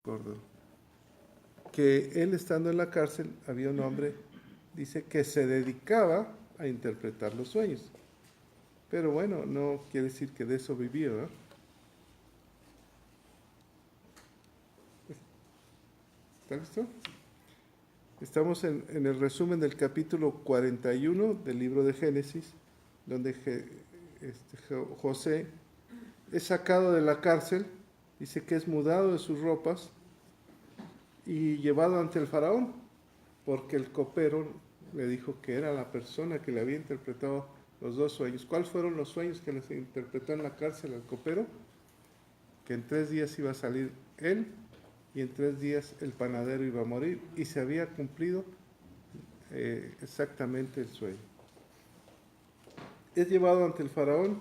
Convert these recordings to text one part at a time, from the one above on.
Gordon, que él estando en la cárcel, había un hombre, dice, que se dedicaba a interpretar los sueños. Pero bueno, no quiere decir que de eso vivía, ¿no? ¿Está listo? Estamos en el resumen del capítulo 41 del libro de Génesis, donde José es sacado de la cárcel, dice que es mudado de sus ropas y llevado ante el faraón, porque el copero le dijo que era la persona que le había interpretado los dos sueños. ¿Cuáles fueron los sueños que les interpretó en la cárcel al copero? Que en 3 días iba a salir él y en 3 días el panadero iba a morir, y se había cumplido exactamente el sueño. Es llevado ante el faraón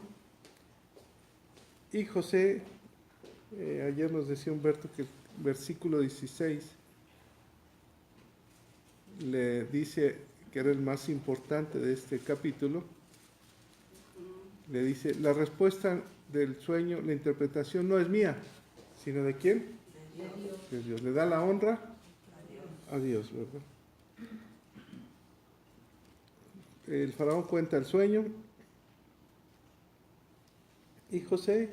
y José, ayer nos decía Humberto que el versículo 16 le dice que era el más importante de este capítulo. Le dice, la respuesta del sueño, la interpretación no es mía, sino ¿de quién? De Dios. De Dios. Le da la honra a Dios, ¿verdad? El faraón cuenta el sueño y José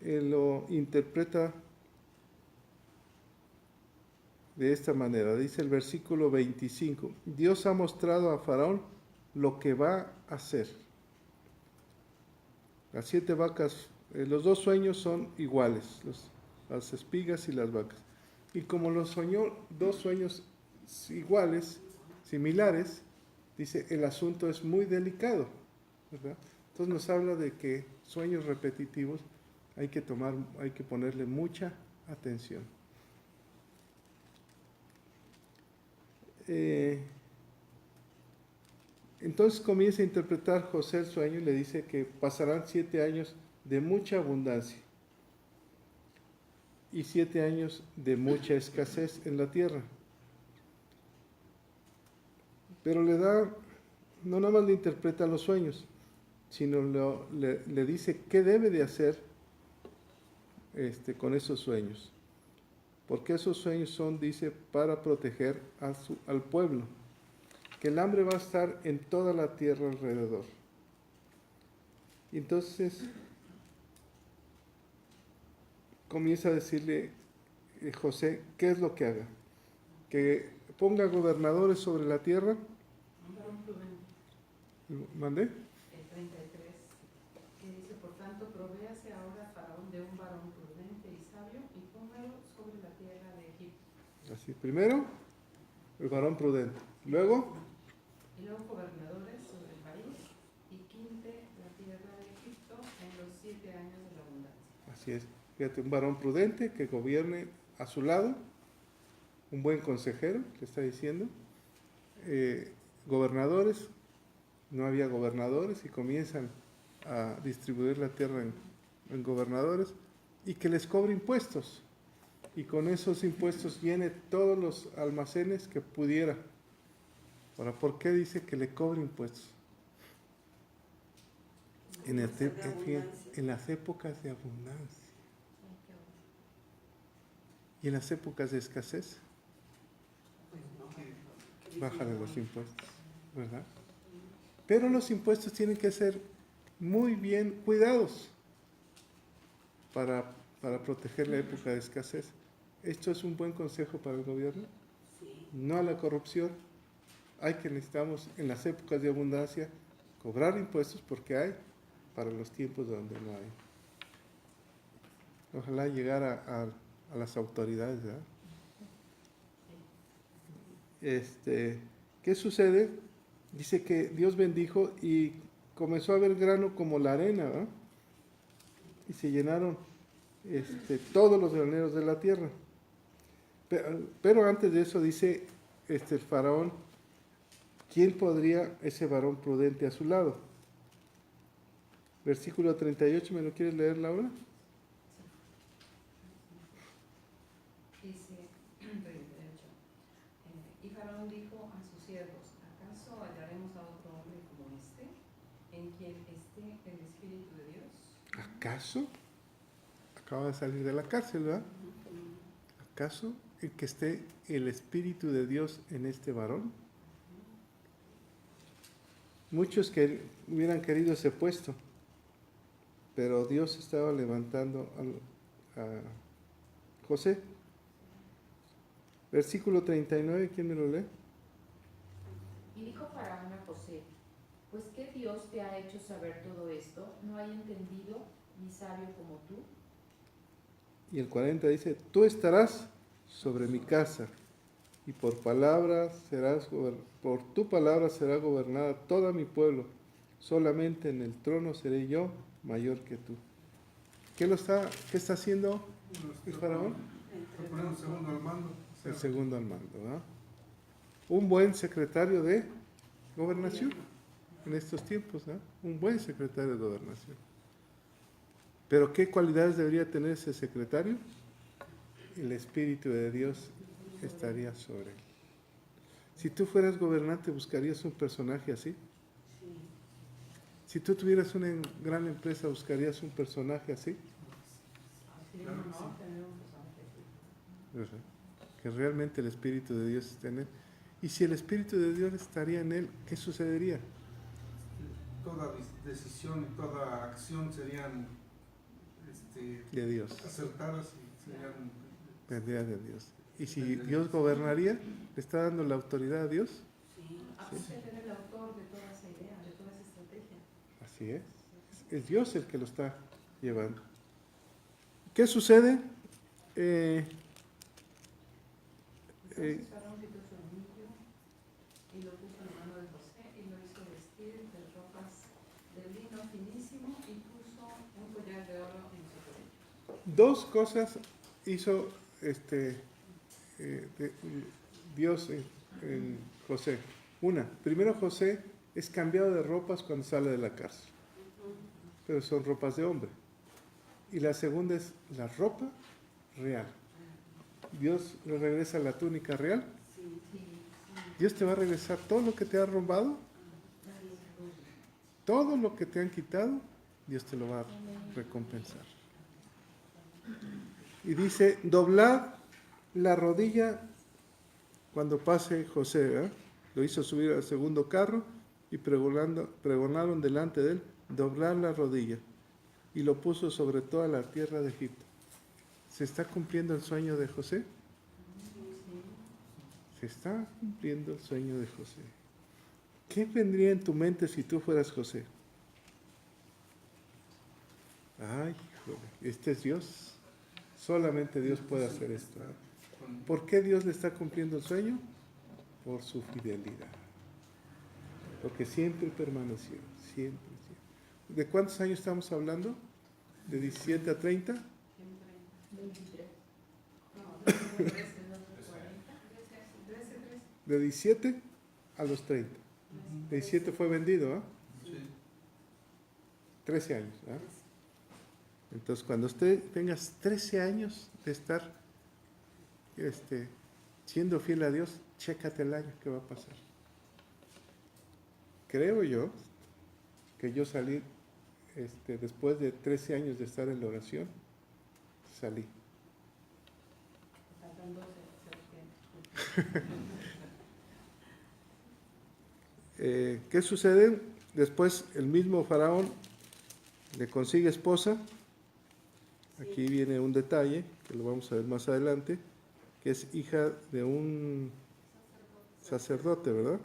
lo interpreta de esta manera. Dice el versículo 25, Dios ha mostrado a Faraón lo que va a hacer. Las 7 vacas, los 2 sueños son iguales, las espigas y las vacas. Y como los soñó 2 sueños iguales, similares, dice, el asunto es muy delicado, ¿verdad? Entonces nos habla de que sueños repetitivos hay que ponerle mucha atención. Entonces comienza a interpretar José el sueño y le dice que pasarán 7 años de mucha abundancia y 7 años de mucha escasez en la tierra. Pero no nada más le interpreta los sueños, sino le dice qué debe de hacer con esos sueños. Porque esos sueños son, dice, para proteger al pueblo. Que el hambre va a estar en toda la tierra alrededor. Y entonces comienza a decirle José qué es lo que haga. Que ponga gobernadores sobre la tierra. Un varón prudente. ¿Mandé? El 33, que dice, por tanto, provéase ahora Faraón de un varón prudente y sabio y póngalo sobre la tierra de Egipto. Así, primero, el varón prudente. Luego, y luego gobernadores sobre el país y quinte la tierra de Egipto en los 7 años de la abundancia. Así es. Fíjate, un varón prudente que gobierne a su lado, un buen consejero, que está diciendo, gobernadores, no había gobernadores y comienzan a distribuir la tierra en gobernadores y que les cobre impuestos y con esos impuestos llene todos los almacenes que pudiera. Ahora, ¿por qué dice que le cobre impuestos? En las épocas de abundancia y en las épocas de escasez, bájale los impuestos, ¿verdad? Pero los impuestos tienen que ser muy bien cuidados para proteger la época de escasez. ¿Esto es un buen consejo para el gobierno? No a la corrupción. Necesitamos en las épocas de abundancia cobrar impuestos porque hay para los tiempos donde no hay. Ojalá llegara a las autoridades, ¿verdad? ¿Qué sucede? Dice que Dios bendijo y comenzó a haber grano como la arena, ¿verdad? Y se llenaron todos los graneros de la tierra. Pero antes de eso dice el faraón, ¿quién podría ese varón prudente a su lado? Versículo 38, ¿me lo quieres leer, Laura? Dice 38. Y Faraón dijo a sus siervos, ¿acaso hallaremos a otro hombre como este, en quien esté el Espíritu de Dios? ¿Acaso? Acaba de salir de la cárcel, ¿verdad? ¿acaso el que esté el Espíritu de Dios en este varón? Muchos que hubieran querido ese puesto, pero Dios estaba levantando a José. Versículo 39, ¿quién me lo lee? Y dijo Faraón a José: pues ¿qué Dios te ha hecho saber todo esto? ¿No hay entendido ni sabio como tú? Y el 40 dice, tú estarás sobre mi casa, y por tu palabra será gobernada toda mi pueblo. Solamente en el trono seré yo mayor que tú. ¿Qué está haciendo el faraón? Está poniendo el segundo al mando. El segundo al mando, ¿no? Un buen secretario de gobernación en estos tiempos, ¿no? Un buen secretario de gobernación. Pero ¿qué cualidades debería tener ese secretario? El Espíritu de Dios estaría sobre él. Si tú fueras gobernante, ¿buscarías un personaje así? Si tú tuvieras una gran empresa, ¿buscarías un personaje así? Claro que sí. ¿Verdad? Que realmente el Espíritu de Dios esté en él. Y si el Espíritu de Dios estaría en él, ¿qué sucedería? Toda decisión y toda acción serían De Dios, acertadas y serían la idea de Dios. Y si Dios gobernaría, ¿le está dando la autoridad a Dios? Aparte de ser el autor de toda esa idea, de toda esa estrategia. Así es. Es Dios el que lo está llevando. ¿Qué sucede? Entonces Faraón quitó su anillo y lo puso en la mano de José y lo hizo vestir de ropas de lino finísimo y puso un collar de oro en su cuello. Dos cosas hizo Dios en José. Una, primero José es cambiado de ropas cuando sale de la cárcel, pero son ropas de hombre. Y la segunda es la ropa real. Dios le regresa la túnica real. Dios te va a regresar todo lo que te ha robado, todo lo que te han quitado, Dios te lo va a recompensar. Y dice, doblad la rodilla cuando pase José, ¿verdad? Lo hizo subir al segundo carro y pregonaron delante de él, doblar la rodilla. Y lo puso sobre toda la tierra de Egipto. ¿Se está cumpliendo el sueño de José? Se está cumpliendo el sueño de José. ¿Qué vendría en tu mente si tú fueras José? Ay, híjole, este es Dios. Solamente Dios puede hacer esto. ¿Por qué Dios le está cumpliendo el sueño? Por su fidelidad. Porque siempre permaneció, siempre. ¿De cuántos años estamos hablando? ¿De 17 a 30? 23. No, de 13, no, 13. De 17 a los 30. De 17 fue vendido, ¿ah? Sí. 13 años, ¿ah? Entonces, cuando usted tengas 13 años de estar siendo fiel a Dios, chécate el año que va a pasar. Creo yo que yo salí después de 13 años de estar en la oración, salí. Faltan 12, se lo ¿Qué sucede? Después el mismo faraón le consigue esposa. Aquí viene un detalle, que lo vamos a ver más adelante, que es hija de un sacerdote, ¿verdad?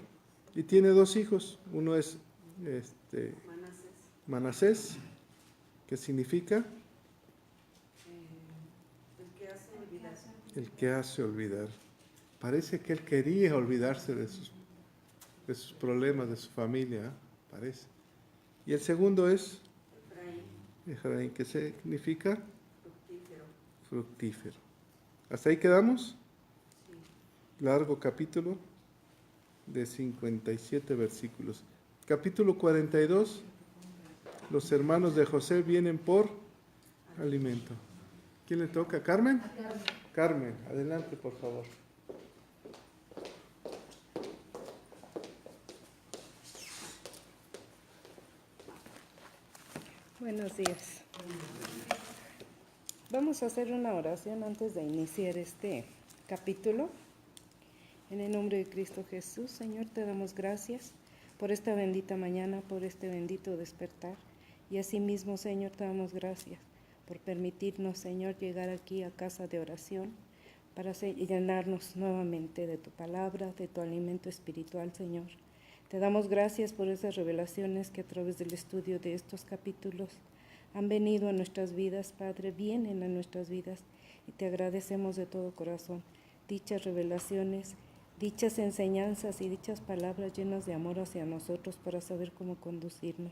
Y tiene dos hijos. Uno es Manasés, que significa el que hace olvidar. Parece que él quería olvidarse de sus problemas, de su familia, ¿eh? Parece. Y el segundo es Efraín, que significa fructífero. ¿Hasta ahí quedamos? Largo capítulo de 57 versículos. Capítulo 42, los hermanos de José vienen por alimento. ¿Quién le toca? ¿Carmen? Carmen, adelante por favor. Buenos días. Vamos a hacer una oración antes de iniciar este capítulo. En el nombre de Cristo Jesús, Señor, te damos gracias por esta bendita mañana, por este bendito despertar. Y asimismo, Señor, te damos gracias por permitirnos, Señor, llegar aquí a casa de oración para llenarnos nuevamente de tu palabra, de tu alimento espiritual, Señor. Te damos gracias por esas revelaciones que a través del estudio de estos capítulos han venido a nuestras vidas, Padre, vienen a nuestras vidas, y te agradecemos de todo corazón dichas revelaciones, dichas enseñanzas y dichas palabras llenas de amor hacia nosotros para saber cómo conducirnos.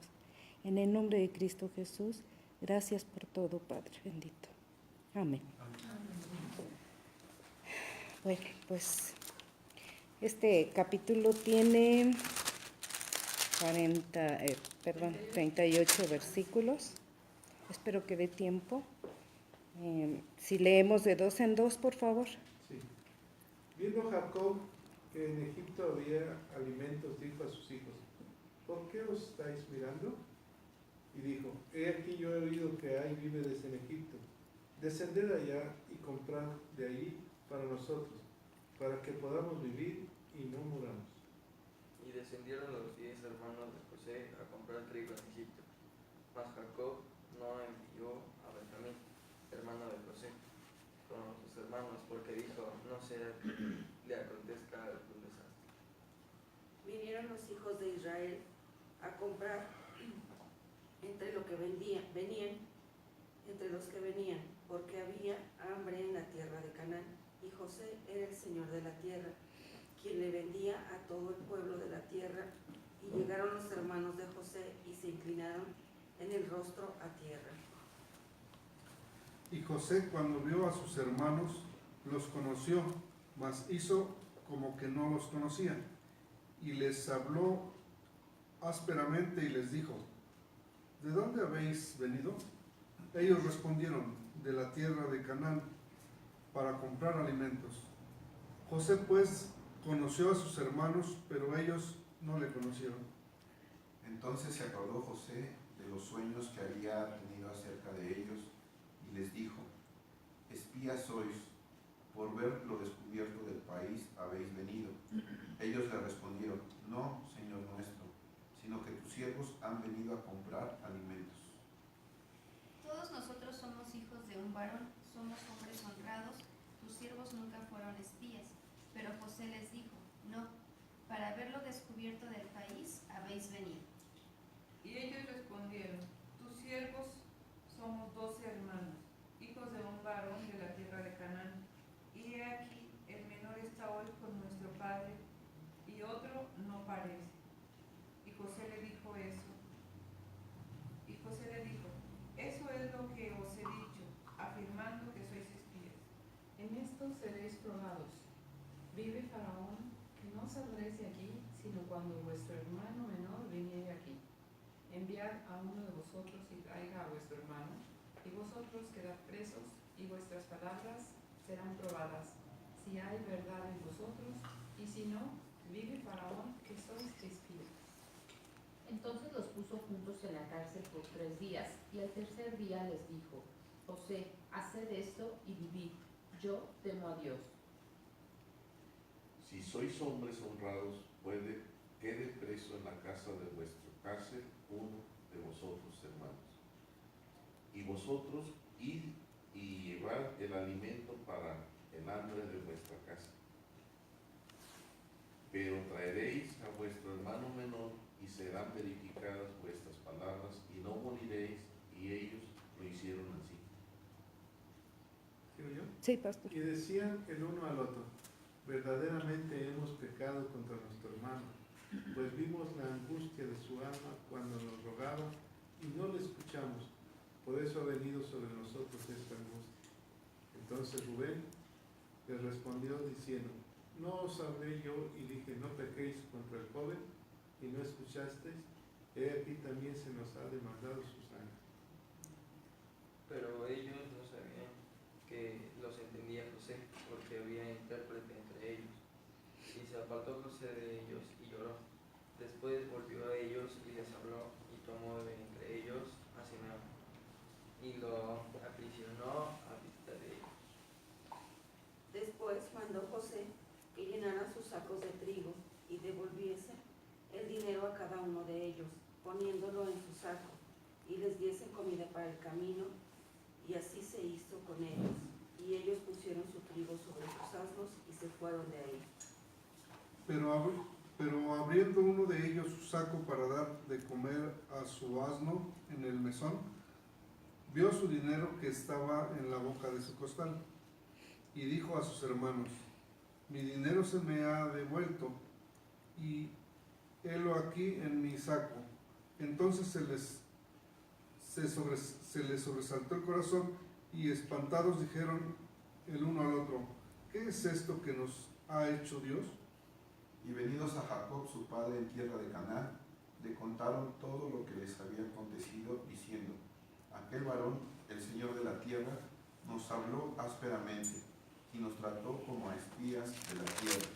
En el nombre de Cristo Jesús, gracias por todo, Padre bendito. Amén. Bueno, pues este capítulo tiene 38 versículos. Espero que dé tiempo. Si leemos de 2 en 2, por favor. Sí. Viendo Jacob que en Egipto había alimentos, dijo a sus hijos: ¿por qué os estáis mirando? Y dijo: he aquí yo he oído que hay víveres en Egipto. Descended allá y comprad de allí para nosotros, para que podamos vivir y no muramos. Y descendieron los 10 hermanos de José a comprar trigo en Egipto. Mas Jacob no envió a Benjamín, hermano de José, con sus hermanos, porque dijo: no sea que le acontezca algún desastre. Vinieron los hijos de Israel a comprar entre los que venían, porque había hambre en la tierra de Canaán, y José era el señor de la tierra, quien le vendía a todo el pueblo de la tierra. Y llegaron los hermanos de José y se inclinaron en el rostro a tierra. Y José, cuando vio a sus hermanos, los conoció, mas hizo como que no los conocía. Y les habló ásperamente y les dijo: ¿de dónde habéis venido? Ellos respondieron: de la tierra de Canaán, para comprar alimentos. José pues conoció a sus hermanos, pero ellos no le conocieron. Entonces se acordó José de los sueños que había tenido acerca de ellos, y les dijo: espías sois, por ver lo descubierto del país habéis venido. Ellos le respondieron: no, Señor nuestro, sino que tus siervos han venido a comprar alimentos. Todos nosotros somos hijos de un varón, somos hombres honrados, tus siervos nunca fueron espías. Pero José les dijo: no, para ver lo descubierto del país habéis venido. Y ellos respondieron: tus siervos somos 12 hermanos, hijos de un varón de la tierra de Canaán. Y he aquí, el menor está hoy con nuestro padre, y otro no parece. Y José le dijo: eso es lo que os he dicho, afirmando que sois espías. En esto seréis probados. Vive Faraón, que no saldréis de aquí, sino cuando vuestro hermano menor viniere aquí. Enviad a uno de vosotros y traiga a vuestro hermano, y vosotros quedad presos, y vuestras palabras serán probadas, si hay verdad en vosotros, y si no, vive Faraón, que sois espías. Entonces los puso juntos en la cárcel por 3 días, y al tercer día les dijo: José, haced esto y vivid, yo temo a Dios. Si sois hombres honrados, quede preso en la casa de vuestra cárcel uno de vosotros, hermanos. Y vosotros id y llevad el alimento para el hambre de vuestra casa. Pero traeréis a vuestro hermano menor, y serán verificadas vuestras palabras, y no moriréis. Y ellos lo hicieron así. ¿Sigo yo? Sí, pastor. Y decían el uno al otro: verdaderamente hemos pecado contra nuestro hermano, pues vimos la angustia de su alma cuando nos rogaba y no le escuchamos. Por eso ha venido sobre nosotros esta angustia. Entonces Rubén les respondió diciendo: no os hablé yo y dije: no pequéis contra el joven, y no escuchasteis. He aquí también se nos ha demandado su sangre. Pero ellos no sabían que los entendía José, porque había intérprete entre ellos. Y se apartó José de ellos y lloró. Después volvió a ellos y les habló, y tomó de entre ellos a Simeón, y lo aprisionó a mandó José que llenaran sus sacos de trigo y devolviese el dinero a cada uno de ellos, poniéndolo en su saco, y les diese comida para el camino, y así se hizo con ellos. Y ellos pusieron su trigo sobre sus asnos y se fueron de ahí. Pero abriendo uno de ellos su saco para dar de comer a su asno en el mesón, vio su dinero que estaba en la boca de su costal, y dijo a sus hermanos: mi dinero se me ha devuelto, y helo aquí en mi saco. Entonces se les sobresaltó el corazón, y espantados dijeron el uno al otro: ¿qué es esto que nos ha hecho Dios? Y venidos a Jacob su padre en tierra de Canaán, le contaron todo lo que les había acontecido, diciendo: aquel varón, el Señor de la tierra, nos habló ásperamente y nos trató como a espías de la tierra.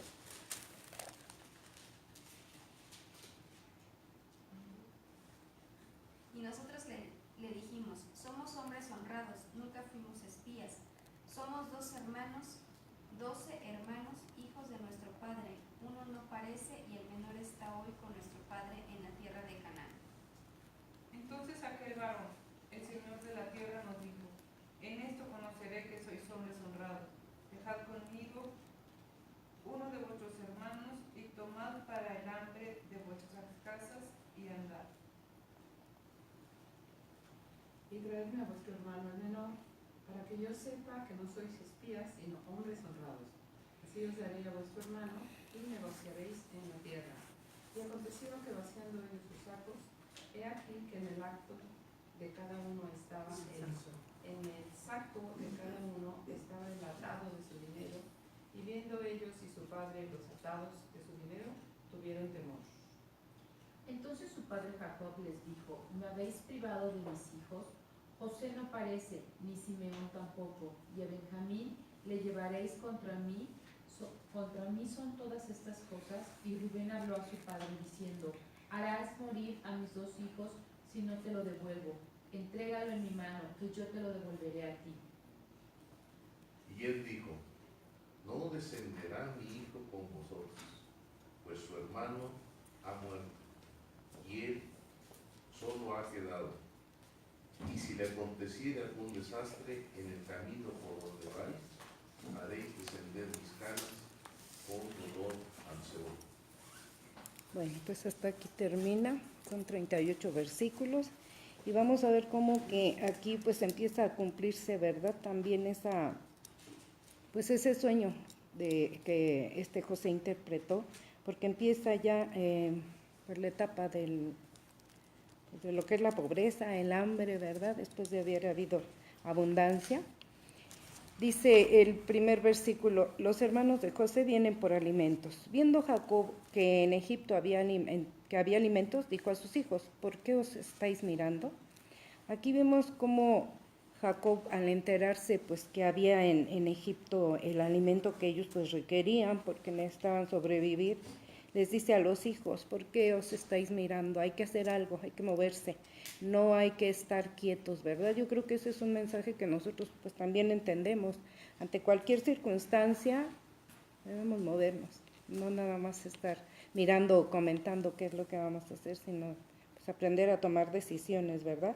Y nosotros le dijimos: somos hombres honrados, nunca fuimos espías. Somos 12 hermanos, hijos de nuestro padre. Uno no parece y el menor está hoy con nuestro padre en la tierra de Canaán. Entonces aquel varón, el Señor de la tierra, nos dijo: en esto conoceré que sois hombres honrados. Dejad conmigo uno de vuestros hermanos y tomad para el hambre de vuestras casas y andad. Y traedme a vuestro hermano el menor, para que yo sepa que no sois espías, sino hombres honrados. Así os daré a vuestro hermano y negociaréis en la tierra. Y aconteció que vaciando ellos sus sacos, he aquí que en el acto de cada uno estaba en el saco de cada uno estaba el atado de su dinero, y viendo ellos y su padre los atados de su dinero, tuvieron temor. Entonces su padre Jacob les dijo: ¿me habéis privado de mis hijos? José no parece, ni Simeón tampoco, y a Benjamín le llevaréis contra mí. Contra mí son todas estas cosas. Y Rubén habló a su padre diciendo: harás morir a mis 2 hijos si no te lo devuelvo. Entrégalo en mi mano, que yo te lo devolveré a ti. Y él dijo: no descenderá mi hijo con vosotros, pues su hermano ha muerto, y él solo ha quedado. Y si le aconteciera algún desastre en el camino por donde vais, haréis descender mis canas con dolor al Seol. Bueno, pues hasta aquí termina, son 38 versículos. Y vamos a ver cómo que aquí pues empieza a cumplirse, ¿verdad? También pues ese sueño que José interpretó, porque empieza ya pues la etapa de lo que es la pobreza, el hambre, ¿verdad? Después de haber habido abundancia. Dice el primer versículo: los hermanos de José vienen por alimentos. Viendo Jacob que en Egipto había alimentos, dijo a sus hijos: ¿por qué os estáis mirando? Aquí vemos cómo Jacob, al enterarse pues que había en Egipto el alimento que ellos pues requerían porque necesitaban sobrevivir, les dice a los hijos: ¿por qué os estáis mirando? Hay que hacer algo, hay que moverse, no hay que estar quietos, ¿verdad? Yo creo que ese es un mensaje que nosotros pues también entendemos. Ante cualquier circunstancia debemos movernos, no nada más estar mirando o comentando qué es lo que vamos a hacer, sino pues aprender a tomar decisiones, ¿verdad?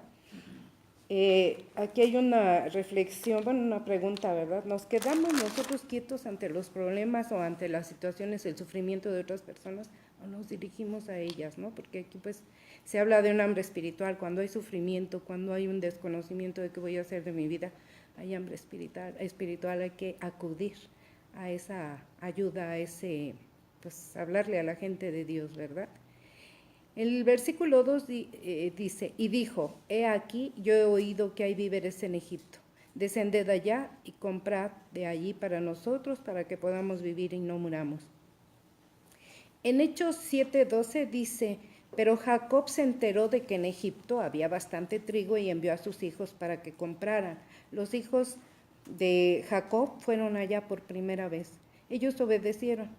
Aquí hay una reflexión, bueno, una pregunta, ¿verdad? ¿Nos quedamos nosotros quietos ante los problemas o ante las situaciones, el sufrimiento de otras personas, o nos dirigimos a ellas, ¿no? Porque aquí pues se habla de un hambre espiritual. Cuando hay sufrimiento, cuando hay un desconocimiento de qué voy a hacer de mi vida, hay hambre espiritual, hay que acudir a esa ayuda, a ese, pues hablarle a la gente de Dios, ¿verdad? El versículo 2 dice: y dijo: he aquí, yo he oído que hay víveres en Egipto. Descended allá y comprad de allí para nosotros, para que podamos vivir y no muramos. En Hechos 7:12 dice: pero Jacob se enteró de que en Egipto había bastante trigo y envió a sus hijos para que compraran. Los hijos de Jacob fueron allá por primera vez. Ellos obedecen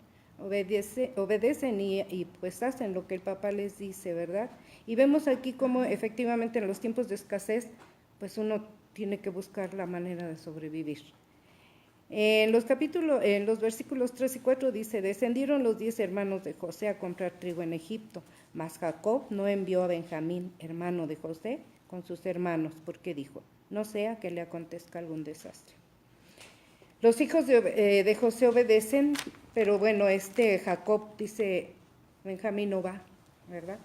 y pues hacen lo que el papá les dice, ¿verdad? Y vemos aquí cómo efectivamente en los tiempos de escasez, pues uno tiene que buscar la manera de sobrevivir. En los versículos 3 y 4 dice, descendieron los 10 hermanos de José a comprar trigo en Egipto, mas Jacob no envió a Benjamín, hermano de José, con sus hermanos, porque dijo, no sea que le acontezca algún desastre. Los hijos de José obedecen, pero bueno, Jacob dice, Benjamín no va, ¿verdad?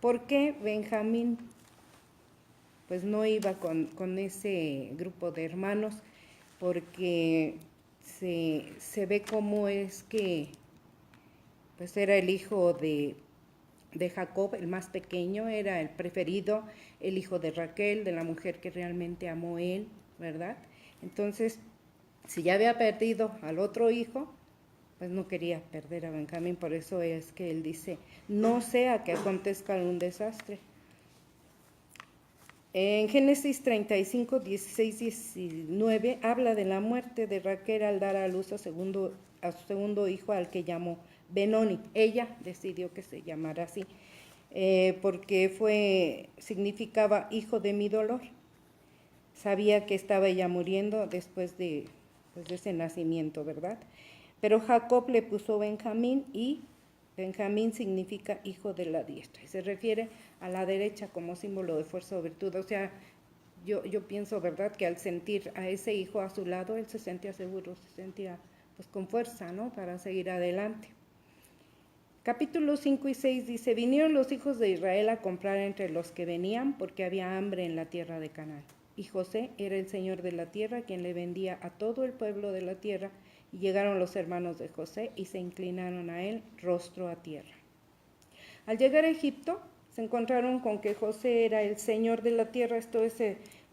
Porque Benjamín pues no iba con ese grupo de hermanos, porque se ve cómo es que pues era el hijo de Jacob, el más pequeño, era el preferido, el hijo de Raquel, de la mujer que realmente amó él, ¿verdad? Entonces, si ya había perdido al otro hijo, pues no quería perder a Benjamín, por eso es que él dice, no sea que acontezca algún desastre. En Génesis 35, 16, 19, habla de la muerte de Raquel al dar a luz a su segundo hijo, al que llamó Benoni. Ella decidió que se llamara así, porque significaba hijo de mi dolor. Sabía que estaba ella muriendo después de ese nacimiento, ¿verdad? Pero Jacob le puso Benjamín, y Benjamín significa hijo de la diestra, y se refiere a la derecha como símbolo de fuerza o virtud. O sea, yo pienso, ¿verdad?, que al sentir a ese hijo a su lado, él se sentía seguro, se sentía pues con fuerza, ¿no?, para seguir adelante. Capítulos 5 y 6 dice, vinieron los hijos de Israel a comprar entre los que venían, porque había hambre en la tierra de Canaán. Y José era el señor de la tierra, quien le vendía a todo el pueblo de la tierra. Y llegaron los hermanos de José y se inclinaron a él, rostro a tierra. Al llegar a Egipto, se encontraron con que José era el señor de la tierra, esto es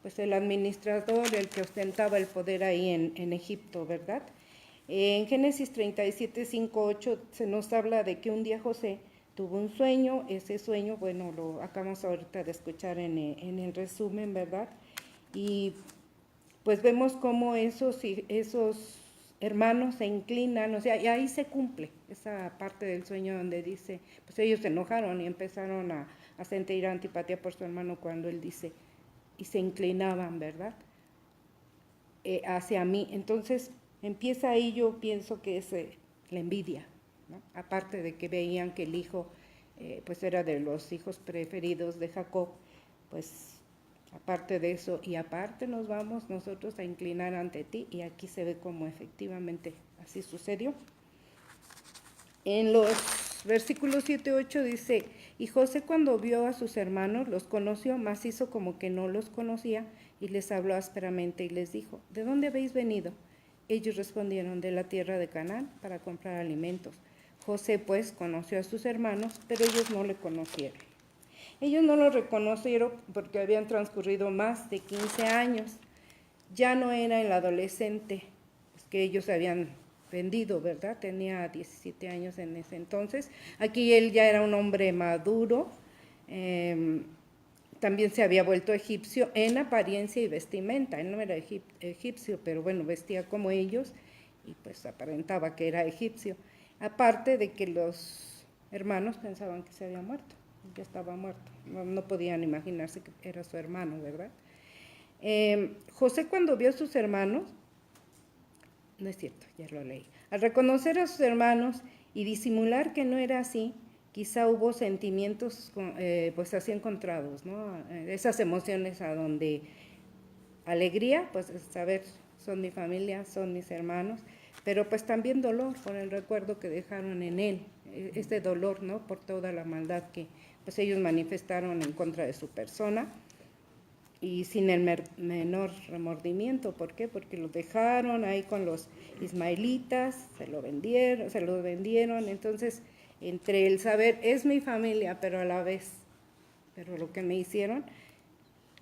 pues el administrador, el que ostentaba el poder ahí en Egipto, ¿verdad? En Génesis 37, 5, 8 se nos habla de que un día José tuvo un sueño. Ese sueño, bueno, lo acabamos ahorita de escuchar en el resumen, ¿verdad? Y pues vemos cómo esos hermanos se inclinan, o sea, y ahí se cumple esa parte del sueño donde dice, pues ellos se enojaron y empezaron a sentir antipatía por su hermano cuando él dice, y se inclinaban, ¿verdad?, hacia mí. Entonces empieza ahí, yo pienso que es la envidia, ¿no? Aparte de que veían que el hijo pues era de los hijos preferidos de Jacob, pues aparte de eso, y aparte nos vamos nosotros a inclinar ante ti, y aquí se ve cómo efectivamente así sucedió. En los versículos 7 y 8 dice, y José cuando vio a sus hermanos los conoció, mas hizo como que no los conocía, y les habló ásperamente y les dijo, ¿de dónde habéis venido? Ellos respondieron, de la tierra de Canaán, para comprar alimentos. José pues conoció a sus hermanos, pero ellos no le conocieron. Ellos no lo reconocieron porque habían transcurrido más de 15 años. Ya no era el adolescente que ellos habían vendido, ¿verdad? Tenía 17 años en ese entonces. Aquí él ya era un hombre maduro. También se había vuelto egipcio en apariencia y vestimenta. Él no era egipcio, pero bueno, vestía como ellos y pues aparentaba que era egipcio. Aparte de que los hermanos pensaban que se había muerto. Ya estaba muerto, no podían imaginarse que era su hermano, ¿verdad? José cuando vio a sus hermanos, no es cierto, ya lo leí, al reconocer a sus hermanos y disimular que no era así, quizá hubo sentimientos pues así encontrados, ¿no? Esas emociones a donde alegría, pues saber, son mi familia, son mis hermanos, pero pues también dolor por el recuerdo que dejaron en él, este dolor, ¿no?, por toda la maldad que pues ellos manifestaron en contra de su persona, y sin el menor remordimiento. ¿Por qué? Porque lo dejaron ahí con los ismaelitas, se lo vendieron, entonces entre el saber, es mi familia, pero a la vez, pero lo que me hicieron,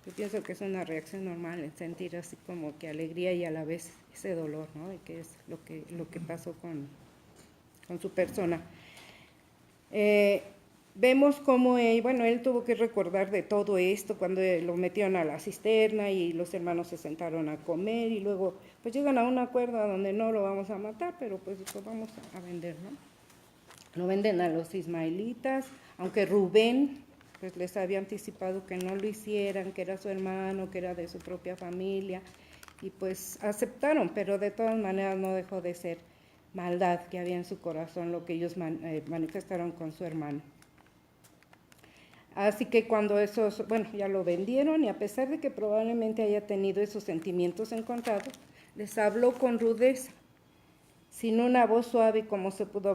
yo pienso que es una reacción normal, en sentir así como que alegría y a la vez ese dolor, ¿no?, de que es lo que pasó con su persona. Vemos cómo él tuvo que recordar de todo esto cuando lo metieron a la cisterna y los hermanos se sentaron a comer, y luego pues llegan a un acuerdo donde no lo vamos a matar, pero pues lo vamos a vender, ¿no? Lo venden a los ismaelitas, aunque Rubén pues les había anticipado que no lo hicieran, que era su hermano, que era de su propia familia, y pues aceptaron, pero de todas maneras no dejó de ser maldad que había en su corazón lo que ellos manifestaron con su hermano. Así que cuando esos, bueno, ya lo vendieron y a pesar de que probablemente haya tenido esos sentimientos encontrados, les habló con rudeza, sin una voz suave como se pudo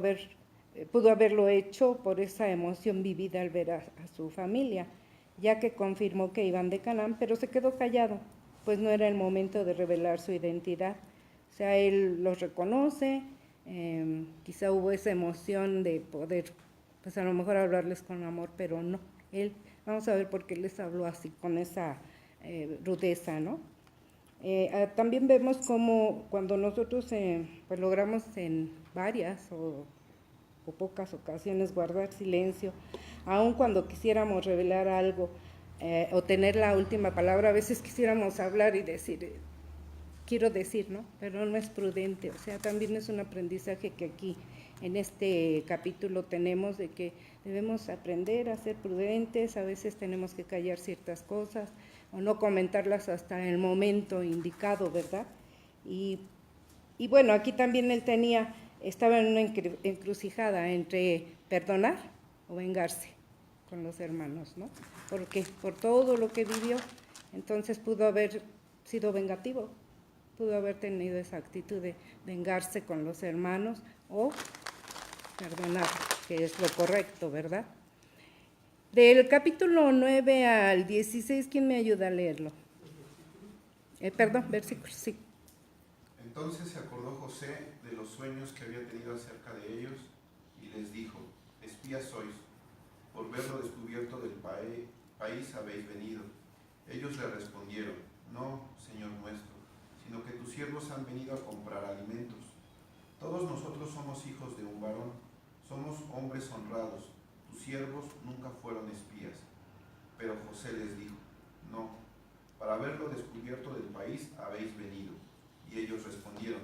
haberlo hecho por esa emoción vivida al ver a su familia, ya que confirmó que iban de Canaán, pero se quedó callado, pues no era el momento de revelar su identidad. O sea, él los reconoce, quizá hubo esa emoción de poder, pues a lo mejor hablarles con amor, pero no. Él, vamos a ver por qué les habló así, con esa rudeza, ¿no? También vemos cómo cuando nosotros pues logramos en varias o pocas ocasiones guardar silencio, aun cuando quisiéramos revelar algo o tener la última palabra, a veces quisiéramos hablar y decir, quiero decir, ¿no? Pero no es prudente, o sea, también es un aprendizaje que aquí en este capítulo tenemos de que debemos aprender a ser prudentes, a veces tenemos que callar ciertas cosas o no comentarlas hasta el momento indicado, ¿verdad? Y bueno, aquí también él estaba en una encrucijada entre perdonar o vengarse con los hermanos, ¿no? Porque por todo lo que vivió, entonces pudo haber sido vengativo, pudo haber tenido esa actitud de vengarse con los hermanos o perdonar, que es lo correcto, ¿verdad? Del capítulo 9 al 16, ¿quién me ayuda a leerlo? Versículos, sí. Entonces se acordó José de los sueños que había tenido acerca de ellos y les dijo, espías sois, por ver lo descubierto del país habéis venido. Ellos le respondieron, no, Señor nuestro, sino que tus siervos han venido a comprar alimentos. Todos nosotros somos hijos de un varón, somos hombres honrados, tus siervos nunca fueron espías. Pero José les dijo, no, para ver lo descubierto del país habéis venido. Y ellos respondieron,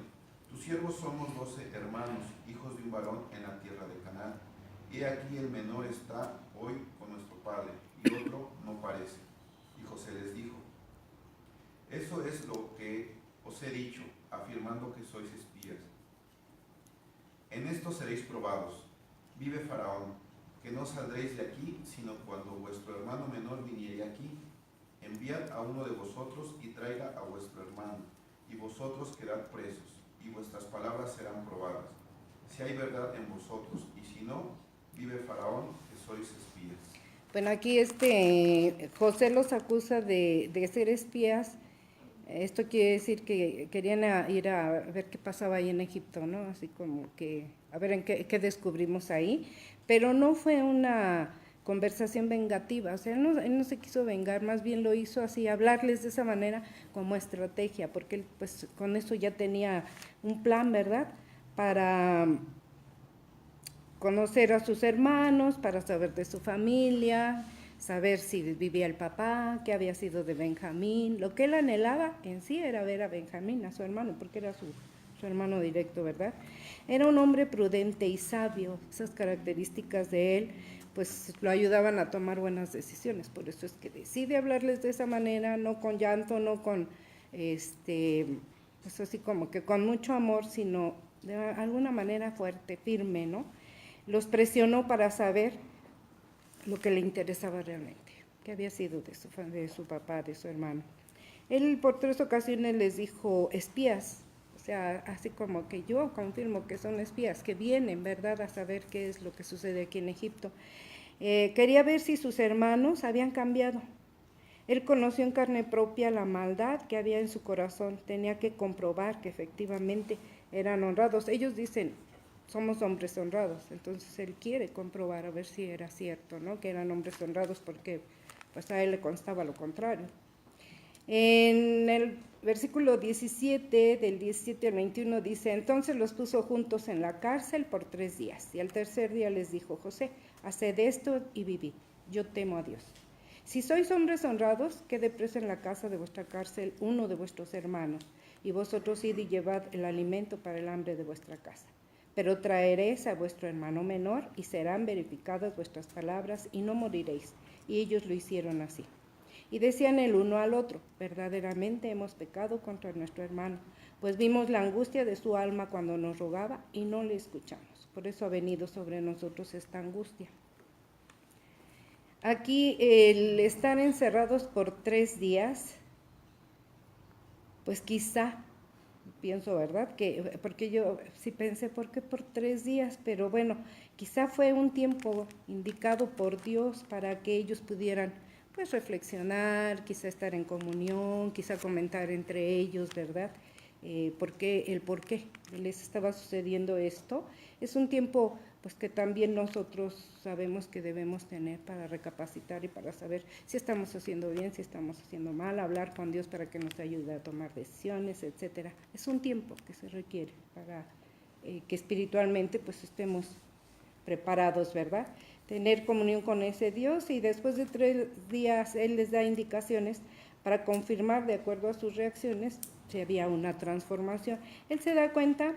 tus siervos somos 12 hermanos, hijos de un varón en la tierra de Canaán. He aquí el menor está hoy con nuestro padre, y otro no parece. Y José les dijo, eso es lo que os he dicho, afirmando que sois espías. En esto seréis probados. Vive Faraón, que no saldréis de aquí, sino cuando vuestro hermano menor viniere aquí. Enviad a uno de vosotros y traiga a vuestro hermano, y vosotros quedad presos, y vuestras palabras serán probadas, si hay verdad en vosotros, y si no, vive Faraón, que sois espías. Bueno, aquí José los acusa de ser espías. Esto quiere decir que querían ir a ver qué pasaba ahí en Egipto, ¿no? Así como que, a ver en qué descubrimos ahí. Pero no fue una conversación vengativa, o sea, él no se quiso vengar, más bien lo hizo así, hablarles de esa manera como estrategia, porque él pues con eso ya tenía un plan, ¿verdad? Para conocer a sus hermanos, para saber de su familia, saber si vivía el papá, qué había sido de Benjamín. Lo que él anhelaba en sí era ver a Benjamín, a su hermano, porque era su hermano directo, ¿verdad? Era un hombre prudente y sabio. Esas características de él pues lo ayudaban a tomar buenas decisiones. Por eso es que decide hablarles de esa manera, no con llanto, no con pues así como que con mucho amor, sino de alguna manera fuerte, firme, ¿no? Los presionó para saber lo que le interesaba realmente, qué había sido de su papá, de su hermano. Él por 3 ocasiones les dijo espías, o sea, así como que yo confirmo que son espías, que vienen, ¿verdad?, a saber qué es lo que sucede aquí en Egipto. Quería ver si sus hermanos habían cambiado. Él conoció en carne propia la maldad que había en su corazón, tenía que comprobar que efectivamente eran honrados. Ellos dicen, somos hombres honrados, entonces él quiere comprobar a ver si era cierto, ¿no?, que eran hombres honrados, porque pues a él le constaba lo contrario. En el versículo 17, del 17 al 21 dice, entonces los puso juntos en la cárcel por 3 días, y al tercer día les dijo José, haced esto y vivid, yo temo a Dios. Si sois hombres honrados, quede preso en la casa de vuestra cárcel uno de vuestros hermanos, y vosotros id y llevad el alimento para el hambre de vuestra casa. Pero traeréis a vuestro hermano menor, y serán verificadas vuestras palabras, y no moriréis. Y ellos lo hicieron así. Y decían el uno al otro, verdaderamente hemos pecado contra nuestro hermano, pues vimos la angustia de su alma cuando nos rogaba y no le escuchamos. Por eso ha venido sobre nosotros esta angustia. Aquí el estar encerrados por 3 días, pues quizá, pienso, ¿verdad? Porque yo sí pensé, ¿por qué por 3 días? Pero bueno, quizá fue un tiempo indicado por Dios para que ellos pudieran pues reflexionar, quizá estar en comunión, quizá comentar entre ellos, ¿verdad? ¿Por qué les estaba sucediendo esto? Es un tiempo pues que también nosotros sabemos que debemos tener para recapacitar y para saber si estamos haciendo bien, si estamos haciendo mal, hablar con Dios para que nos ayude a tomar decisiones, etcétera. Es un tiempo que se requiere para que espiritualmente pues estemos preparados, ¿verdad? Tener comunión con ese Dios, y después de 3 días Él les da indicaciones para confirmar de acuerdo a sus reacciones si había una transformación. Él se da cuenta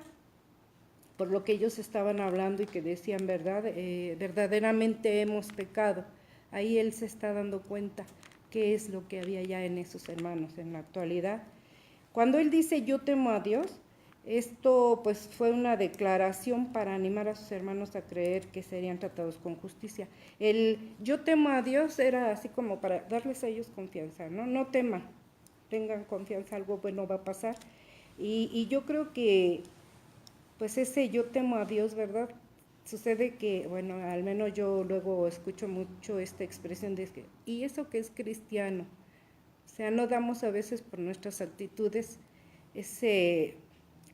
por lo que ellos estaban hablando y que decían, ¿verdad? Verdaderamente hemos pecado. Ahí Él se está dando cuenta qué es lo que había ya en esos hermanos en la actualidad. Cuando Él dice yo temo a Dios, esto pues fue una declaración para animar a sus hermanos a creer que serían tratados con justicia. El yo temo a Dios era así como para darles a ellos confianza, ¿no? No teman, tengan confianza, algo bueno va a pasar. Y yo creo que pues ese yo temo a Dios, ¿verdad? Sucede que, bueno, al menos yo luego escucho mucho esta expresión de que, ¿y eso que es cristiano? O sea, no damos a veces por nuestras actitudes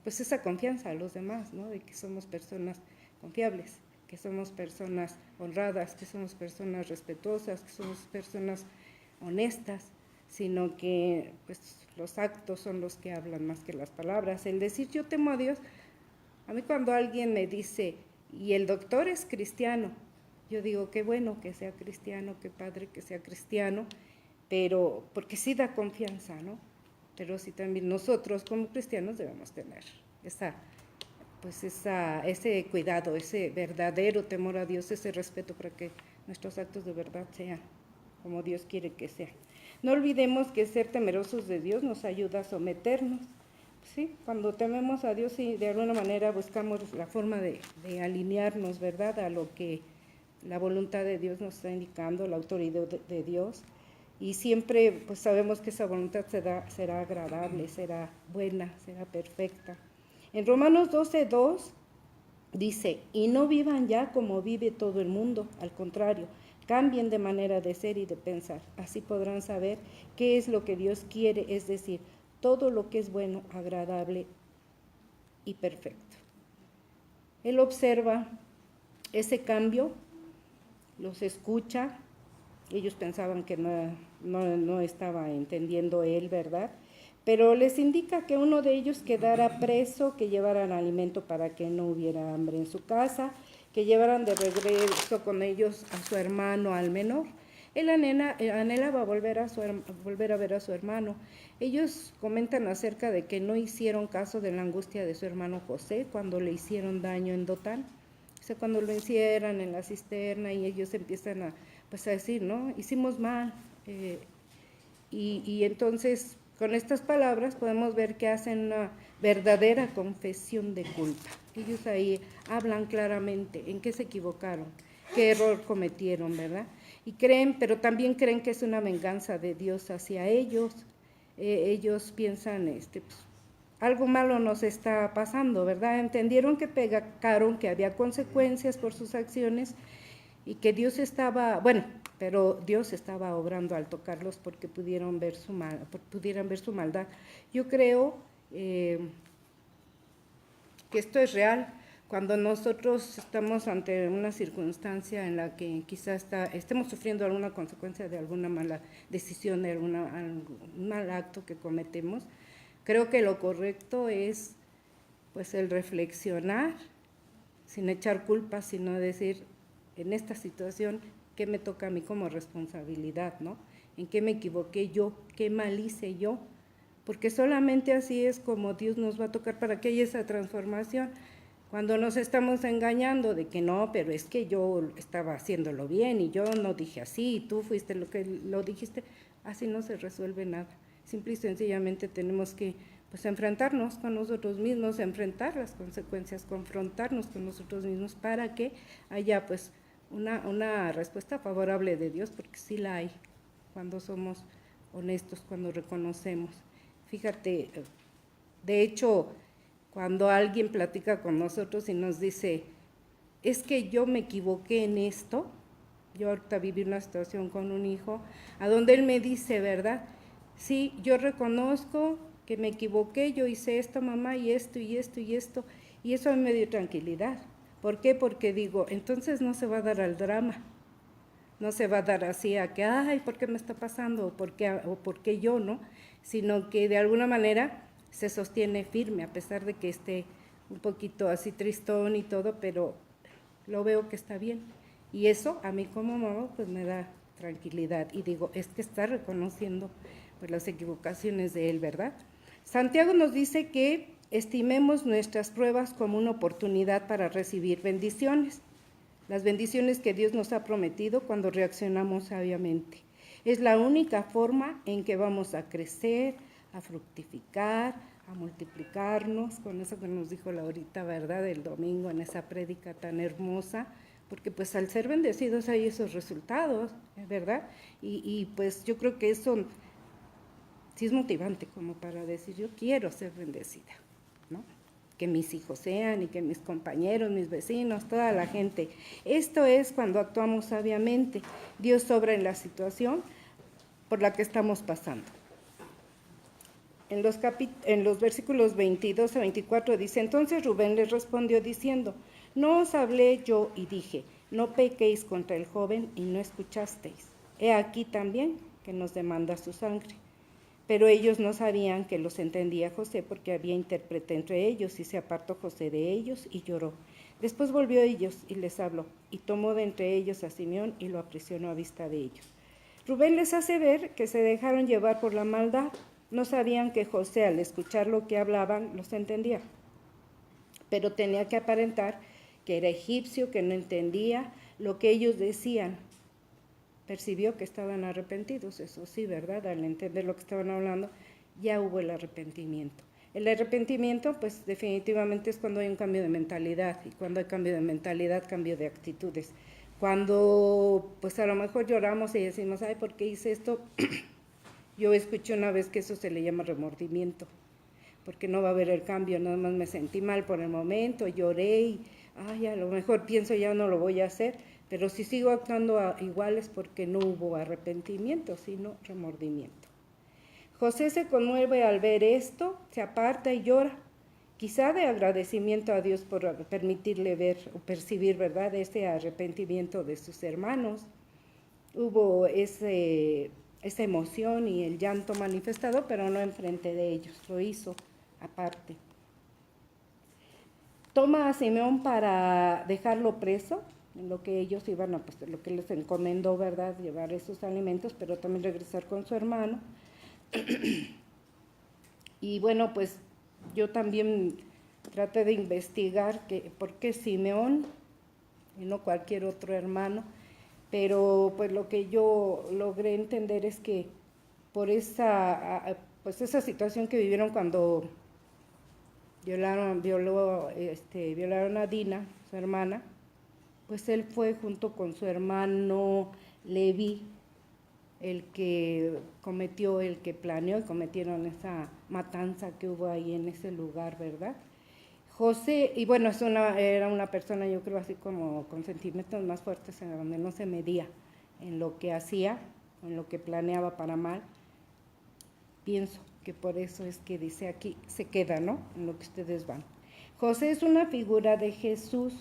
pues esa confianza a los demás, ¿no? De que somos personas confiables, que somos personas honradas, que somos personas respetuosas, que somos personas honestas, sino que pues los actos son los que hablan más que las palabras. El decir yo temo a Dios, a mí cuando alguien me dice, y el doctor es cristiano, yo digo, qué bueno que sea cristiano, qué padre que sea cristiano, pero porque sí da confianza, ¿no? Pero sí también nosotros como cristianos debemos tener ese cuidado, ese verdadero temor a Dios, ese respeto para que nuestros actos de verdad sean como Dios quiere que sean. No olvidemos que ser temerosos de Dios nos ayuda a someternos. Sí, cuando tememos a Dios y de alguna manera buscamos la forma de alinearnos, ¿verdad?, a lo que la voluntad de Dios nos está indicando, la autoridad de Dios, y siempre pues sabemos que esa voluntad será agradable, será buena, será perfecta. En Romanos 12:2 dice, y no vivan ya como vive todo el mundo, al contrario, cambien de manera de ser y de pensar, así podrán saber qué es lo que Dios quiere, es decir, todo lo que es bueno, agradable y perfecto. Él observa ese cambio, los escucha, ellos pensaban que no estaba entendiendo él, ¿verdad? Pero les indica que uno de ellos quedara preso, que llevaran alimento para que no hubiera hambre en su casa, que llevaran de regreso con ellos a su hermano, al menor. Él anhelaba volver a ver a su hermano. Ellos comentan acerca de que no hicieron caso de la angustia de su hermano José cuando le hicieron daño en Dotán. O sea, cuando lo encierran en la cisterna y ellos empiezan a decir, ¿no? Hicimos mal. Y entonces, con estas palabras podemos ver que hacen una verdadera confesión de culpa. Ellos ahí hablan claramente en qué se equivocaron, qué error cometieron, ¿verdad? Y pero también creen que es una venganza de Dios hacia ellos. Ellos piensan, pues, algo malo nos está pasando, ¿verdad? Entendieron que pecaron, que había consecuencias por sus acciones y que Dios pero Dios estaba obrando al tocarlos porque pudieran ver su maldad. Yo creo que esto es real. Cuando nosotros estamos ante una circunstancia en la que quizás estemos sufriendo alguna consecuencia de alguna mala decisión, de un mal acto que cometemos, creo que lo correcto es pues el reflexionar sin echar culpas, sino decir, en esta situación, ¿qué me toca a mí como responsabilidad, ¿no? ¿En qué me equivoqué yo? ¿Qué mal hice yo? Porque solamente así es como Dios nos va a tocar para que haya esa transformación. Cuando nos estamos engañando de que no, pero es que yo estaba haciéndolo bien y yo no dije así, y tú fuiste lo que lo dijiste, así no se resuelve nada. Simple y sencillamente tenemos que pues enfrentarnos con nosotros mismos, enfrentar las consecuencias, confrontarnos con nosotros mismos para que haya pues una respuesta favorable de Dios, porque sí la hay cuando somos honestos, cuando reconocemos. Fíjate, de hecho, cuando alguien platica con nosotros y nos dice, es que yo me equivoqué en esto, yo ahorita viví una situación con un hijo, a donde él me dice, ¿verdad? Sí, yo reconozco que me equivoqué, yo hice esto, mamá, y esto, y esto, y esto, y eso a mí me dio tranquilidad. ¿Por qué? Porque digo, entonces no se va a dar al drama, no se va a dar así a que, ay, ¿por qué me está pasando? ¿O por qué yo, no? Sino que de alguna manera se sostiene firme, a pesar de que esté un poquito así tristón y todo, pero lo veo que está bien. Y eso a mí como mamá pues me da tranquilidad. Y digo, es que está reconociendo pues las equivocaciones de él, ¿verdad? Santiago nos dice que estimemos nuestras pruebas como una oportunidad para recibir bendiciones. Las bendiciones que Dios nos ha prometido cuando reaccionamos sabiamente. Es la única forma en que vamos a crecer, a fructificar, a multiplicarnos, con eso que nos dijo Laurita, ¿verdad?, el domingo en esa prédica tan hermosa, porque pues al ser bendecidos hay esos resultados, ¿verdad? Y pues yo creo que eso sí es motivante como para decir, yo quiero ser bendecida, ¿no? Que mis hijos sean y que mis compañeros, mis vecinos, toda la gente. Esto es cuando actuamos sabiamente. Dios obra en la situación por la que estamos pasando. En los versículos 22 a 24 dice, entonces Rubén les respondió diciendo, no os hablé yo y dije, no pequéis contra el joven y no escuchasteis. He aquí también que nos demanda su sangre. Pero ellos no sabían que los entendía José porque había intérprete entre ellos, y se apartó José de ellos y lloró. Después volvió a ellos y les habló, y tomó de entre ellos a Simeón y lo aprisionó a vista de ellos. Rubén les hace ver que se dejaron llevar por la maldad. No sabían que José, al escuchar lo que hablaban, los entendía. Pero tenía que aparentar que era egipcio, que no entendía lo que ellos decían. Percibió que estaban arrepentidos, eso sí, ¿verdad? Al entender lo que estaban hablando, ya hubo el arrepentimiento. El arrepentimiento, pues definitivamente es cuando hay un cambio de mentalidad, y cuando hay cambio de mentalidad, cambio de actitudes. Cuando, pues a lo mejor lloramos y decimos, ay, ¿por qué hice esto? Yo escuché una vez que eso se le llama remordimiento, porque no va a haber el cambio, nada más me sentí mal por el momento, lloré y, ay, a lo mejor pienso ya no lo voy a hacer, pero si sigo actuando igual es porque no hubo arrepentimiento, sino remordimiento. José se conmueve al ver esto, se aparta y llora, quizá de agradecimiento a Dios por permitirle ver o percibir, ¿verdad?, ese arrepentimiento de sus hermanos. Hubo esa emoción y el llanto manifestado, pero no enfrente de ellos, lo hizo aparte. Toma a Simeón para dejarlo preso, en lo que ellos iban a, pues, lo que les encomendó, ¿verdad?, llevar esos alimentos, pero también regresar con su hermano. Y bueno, pues yo también traté de investigar por qué Simeón y no cualquier otro hermano, pero pues lo que yo logré entender es que por esa situación que vivieron cuando violaron a Dina, su hermana, pues él fue junto con su hermano Leví el que planeó y cometieron esa matanza que hubo ahí en ese lugar, ¿verdad? José, y bueno, era una persona, yo creo, así como con sentimientos más fuertes, en donde no se medía en lo que hacía, en lo que planeaba para mal. Pienso que por eso es que dice aquí, se queda, ¿no?, en lo que ustedes van. José es una figura de Jesús.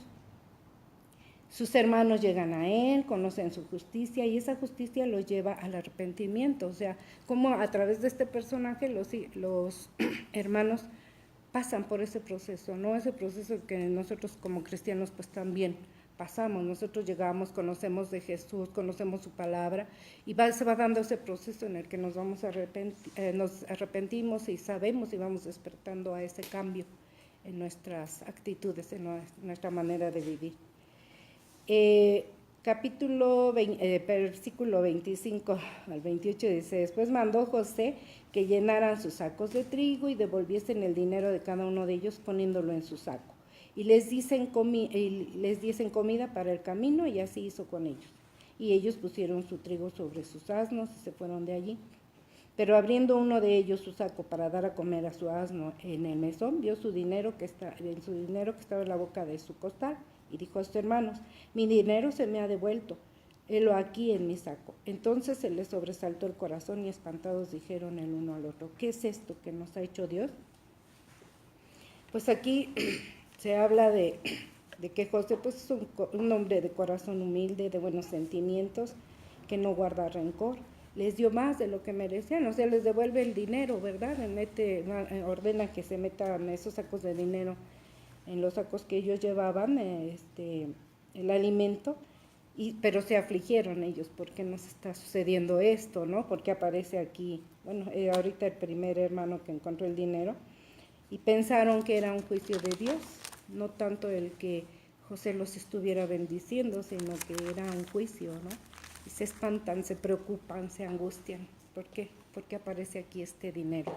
Sus hermanos llegan a él, conocen su justicia, y esa justicia los lleva al arrepentimiento. O sea, como a través de este personaje los hermanos pasan por ese proceso, ¿no? Ese proceso que nosotros como cristianos pues también pasamos. Nosotros llegamos, conocemos de Jesús, conocemos su palabra, y se va dando ese proceso en el que nos arrepentimos y sabemos y vamos despertando a ese cambio en nuestras actitudes, en nuestra manera de vivir. versículo 25 al 28 dice, después mandó José que llenaran sus sacos de trigo y devolviesen el dinero de cada uno de ellos poniéndolo en su saco. Y les diesen comida para el camino, y así hizo con ellos. Y ellos pusieron su trigo sobre sus asnos y se fueron de allí. Pero abriendo uno de ellos su saco para dar a comer a su asno en el mesón, vio su dinero que estaba en la boca de su costal, y dijo a sus hermanos, mi dinero se me ha devuelto, helo aquí en mi saco. Entonces se les sobresaltó el corazón y espantados dijeron el uno al otro, ¿qué es esto que nos ha hecho Dios? Pues aquí se habla de que José pues, es un hombre de corazón humilde, de buenos sentimientos, que no guarda rencor. Les dio más de lo que merecían, o sea, les devuelve el dinero, ¿verdad? Ordena que se metan esos sacos de dinero en los sacos que ellos llevaban, el alimento, pero se afligieron ellos, ¿por qué nos está sucediendo esto, no? Porque aparece aquí, ahorita el primer hermano que encontró el dinero, y pensaron que era un juicio de Dios, no tanto el que José los estuviera bendiciendo, sino que era un juicio, ¿no? Y se espantan, se preocupan, se angustian. ¿Por qué? Porque aparece aquí este dinero.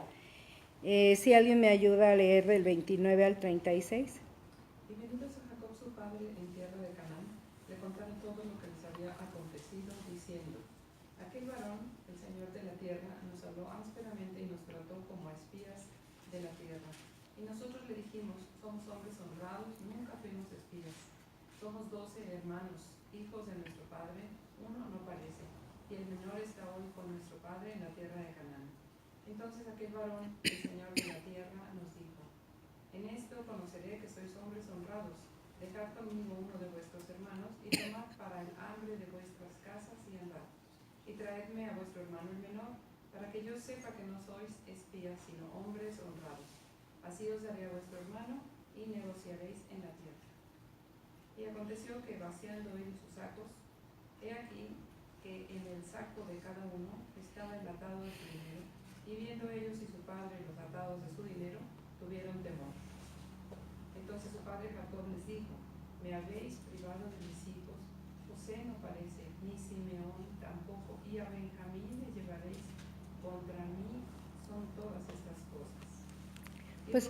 Si alguien me ayuda a leer del 29 al 36. Y venidos a Jacob su padre en tierra de Canaán, le contaron todo lo que les había acontecido, diciendo, aquel varón, el Señor de la tierra, nos habló ásperamente y nos trató como a espías de la tierra. Y nosotros le dijimos, somos hombres honrados, nunca fuimos espías. Somos 12 hermanos, hijos de nuestro padre, uno no parece, y el menor está hoy con nuestro padre en la tierra de Canaán. Entonces aquel varón, el Señor de la tierra, nos dijo, en esto conoceré que sois hombres honrados, dejad conmigo uno de vuestros hermanos, y tomad para el hambre de vuestras casas y andad, y traedme a vuestro hermano el menor, para que yo sepa que no sois espías, sino hombres honrados. Así os daré a vuestro hermano, y negociaréis en la tierra. Y aconteció que vaciando ellos sus sacos, he aquí que en el saco de cada uno estaba el atado de su dinero, y viendo ellos y su padre los atados de su dinero, tuvieron temor. Entonces su padre Jacob les dijo, me habéis privado de mis hijos, José no parece, ni Simeón tampoco, y a Benjamín le llevaréis, contra mí son todas estas cosas. Pues,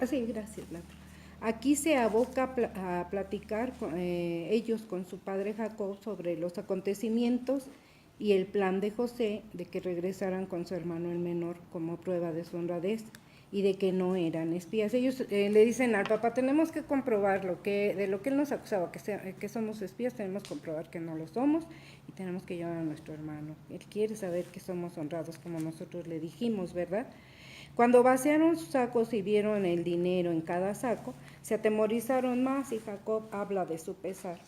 sí, gracias, Nata. Aquí se aboca a platicar ellos con su padre Jacob sobre los acontecimientos y el plan de José de que regresaran con su hermano el menor como prueba de su honradez y de que no eran espías. Ellos le dicen al papá, tenemos que comprobar de lo que él nos acusaba, que somos espías, tenemos que comprobar que no lo somos y tenemos que llevar a nuestro hermano. Él quiere saber que somos honrados como nosotros le dijimos, ¿verdad? Cuando vaciaron sus sacos y vieron el dinero en cada saco, se atemorizaron más y Jacob habla de su pesar.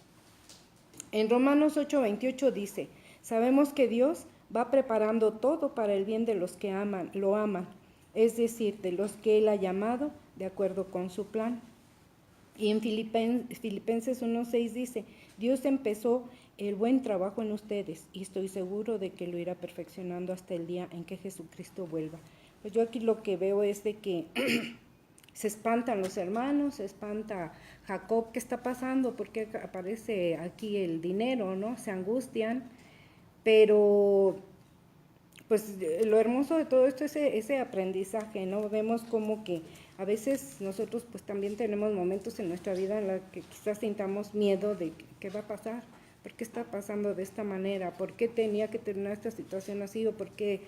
En Romanos 8:28 dice, sabemos que Dios va preparando todo para el bien de los que lo aman, es decir, de los que Él ha llamado de acuerdo con su plan. Y en Filipenses 1:6 dice, Dios empezó el buen trabajo en ustedes y estoy seguro de que lo irá perfeccionando hasta el día en que Jesucristo vuelva. Pues yo aquí lo que veo es de que se espantan los hermanos, se espanta Jacob, ¿qué está pasando? ¿Por qué aparece aquí el dinero, no? Se angustian, pero pues lo hermoso de todo esto es ese aprendizaje, ¿no? Vemos como que a veces nosotros pues también tenemos momentos en nuestra vida en los que quizás sintamos miedo de qué va a pasar, por qué está pasando de esta manera, por qué tenía que terminar esta situación así o por qué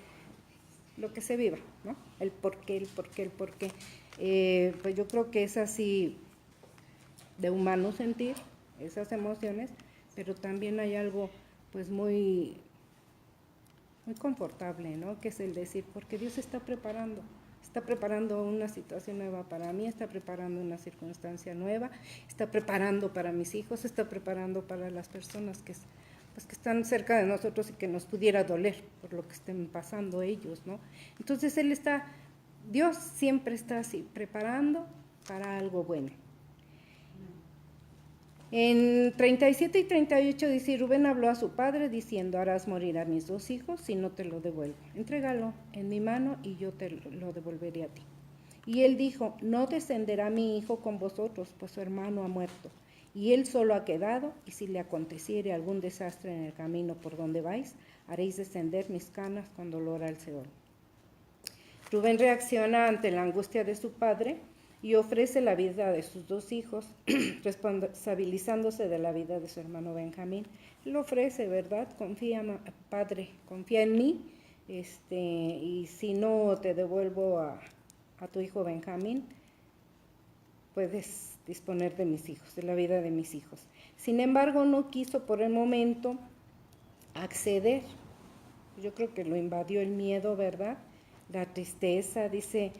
lo que se viva, ¿no? El por qué. Pues yo creo que es así de humano sentir esas emociones, pero también hay algo pues muy confortable, ¿no? Que es el decir, porque Dios está preparando una situación nueva para mí, está preparando una circunstancia nueva, está preparando para mis hijos, está preparando para las personas que están cerca de nosotros y que nos pudiera doler por lo que estén pasando ellos, ¿no? Entonces Dios siempre está así, preparando para algo bueno. En 37 y 38 dice, Rubén habló a su padre diciendo, harás morir a mis 2 hijos si no te lo devuelvo. Entrégalo en mi mano y yo te lo devolveré a ti. Y él dijo, no descenderá mi hijo con vosotros, pues su hermano ha muerto. y él solo ha quedado, y si le aconteciere algún desastre en el camino por donde vais, haréis descender mis canas con dolor al Seol. Rubén reacciona ante la angustia de su padre y ofrece la vida de sus 2 hijos, responsabilizándose de la vida de su hermano Benjamín. Él ofrece, ¿verdad? Confía, padre, confía en mí, y si no te devuelvo a tu hijo Benjamín, puedes disponer de mis hijos, de la vida de mis hijos. Sin embargo, no quiso por el momento acceder. Yo creo que lo invadió el miedo, ¿verdad? La tristeza, dice,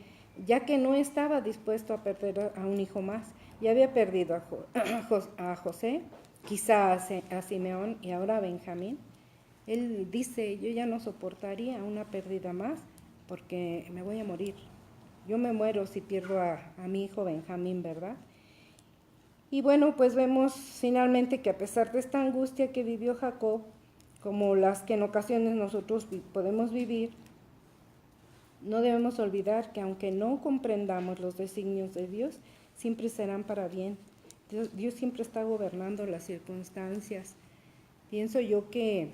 ya que no estaba dispuesto a perder a un hijo más, ya había perdido a José, quizá a Simeón y ahora a Benjamín. Él dice, yo ya no soportaría una pérdida más porque me voy a morir. Yo me muero si pierdo a mi hijo Benjamín, ¿verdad? Y bueno, pues vemos finalmente que a pesar de esta angustia que vivió Jacob, como las que en ocasiones nosotros podemos vivir, no debemos olvidar que aunque no comprendamos los designios de Dios, siempre serán para bien. Dios siempre está gobernando las circunstancias. Pienso yo que,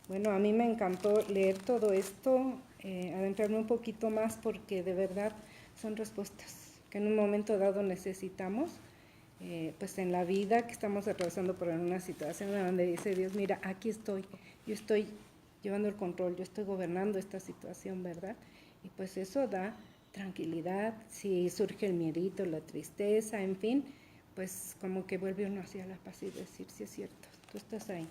bueno, a mí me encantó leer todo esto, adentrarme un poquito más porque de verdad son respuestas que en un momento dado necesitamos, pues en la vida que estamos atravesando por una situación donde dice Dios, mira, aquí estoy, yo estoy llevando el control, yo estoy gobernando esta situación, ¿verdad? Y pues eso da tranquilidad, si surge el miedito, la tristeza, en fin, pues como que vuelve uno hacia la paz y decir, sí es cierto, tú estás ahí.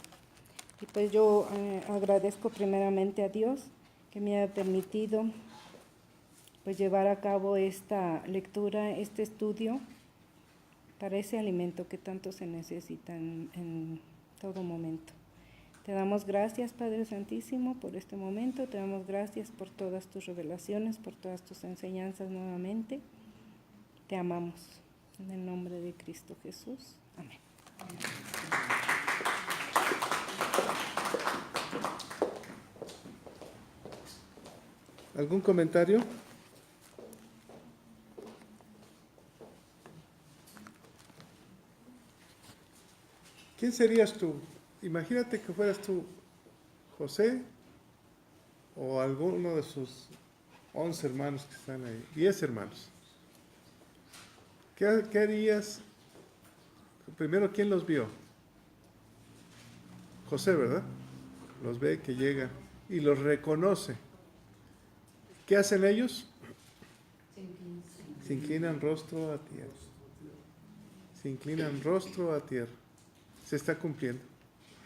Y pues yo agradezco primeramente a Dios que me haya permitido pues llevar a cabo esta lectura, este estudio, para ese alimento que tanto se necesita en todo momento. Te damos gracias, Padre Santísimo, por este momento. Te damos gracias por todas tus revelaciones, por todas tus enseñanzas nuevamente. Te amamos. En el nombre de Cristo Jesús. Amén. ¿Algún comentario? ¿Quién serías tú? Imagínate que fueras tú, José, o alguno de sus 11 hermanos que están ahí, 10 hermanos. ¿Qué harías? Primero, ¿quién los vio? José, ¿verdad? Los ve que llegan y los reconoce. ¿Qué hacen ellos? Se inclinan rostro a tierra. Se inclinan rostro a tierra. Se está cumpliendo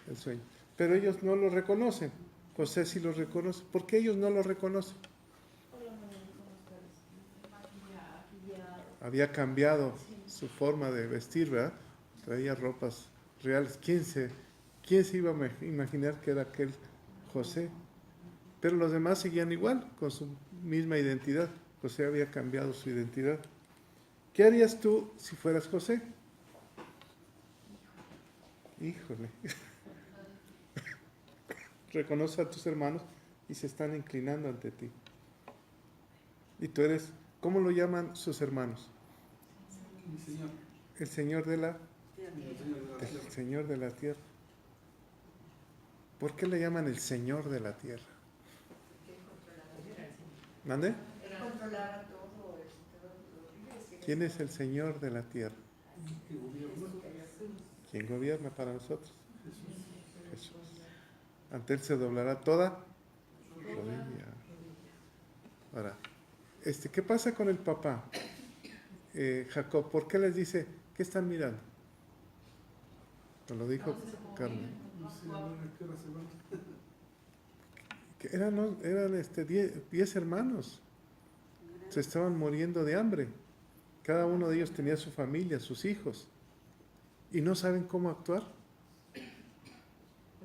el sueño. Pero ellos no lo reconocen. José sí lo reconoce. ¿Por qué ellos no lo reconocen? Había cambiado su forma de vestir, ¿verdad? Traía ropas reales. ¿Quién se iba a imaginar que era aquel José? Pero los demás seguían igual, con su misma identidad. José había cambiado su identidad. ¿Qué harías tú si fueras José? Híjole. Reconoce a tus hermanos y se están inclinando ante ti. Y tú eres, ¿cómo lo llaman sus hermanos? El Señor de la El Señor de la tierra. ¿Por qué le llaman el Señor de la tierra? ¿Mande? ¿Quién es el Señor de la tierra? ¿Quién gobierna para nosotros? Jesús. Ante Él se doblará toda rodilla. Ahora, ¿qué pasa con el papá? Jacob, ¿por qué les dice, qué están mirando? Nos lo dijo Carmen. Que eran 10 hermanos. Se estaban muriendo de hambre. Cada uno de ellos tenía su familia, sus hijos. Y no saben cómo actuar.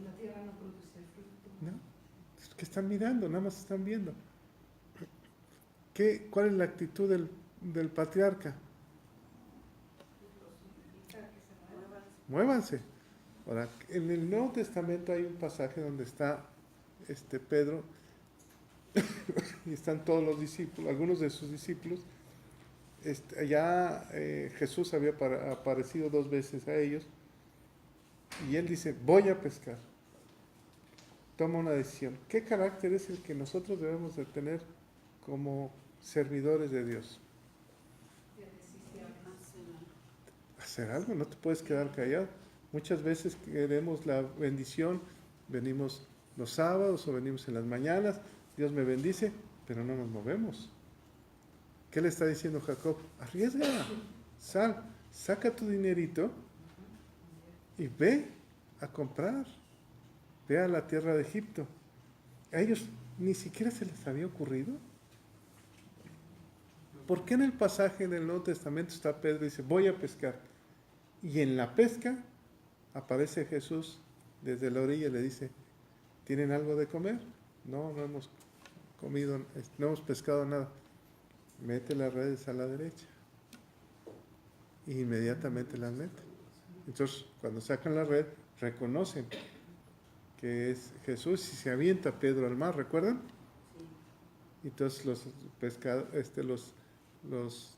La tierra no produce fruto. ¿No? ¿Qué están mirando? Nada más están viendo. ¿Cuál es la actitud del patriarca? Muévanse. Ahora, en el Nuevo Testamento hay un pasaje donde está Pedro y están todos los discípulos, algunos de sus discípulos, Jesús había aparecido 2 veces a ellos y él dice, voy a pescar. Toma una decisión. ¿Qué carácter es el que nosotros debemos de tener como servidores de Dios? De decisión. Hacer algo, no te puedes quedar callado. Muchas veces queremos la bendición, venimos los sábados o venimos en las mañanas, Dios me bendice, pero no nos movemos. ¿Qué le está diciendo Jacob? Arriesga, sal, saca tu dinerito y ve a comprar. Ve a la tierra de Egipto. A ellos ni siquiera se les había ocurrido. ¿Por qué en el pasaje del Nuevo Testamento está Pedro y dice, voy a pescar? Y en la pesca aparece Jesús desde la orilla y le dice, ¿tienen algo de comer? No, no hemos comido, no hemos pescado nada. Mete las redes a la derecha. Y inmediatamente las mete. Entonces, cuando sacan la red, reconocen que es Jesús y se avienta Pedro al mar, ¿recuerdan? Entonces los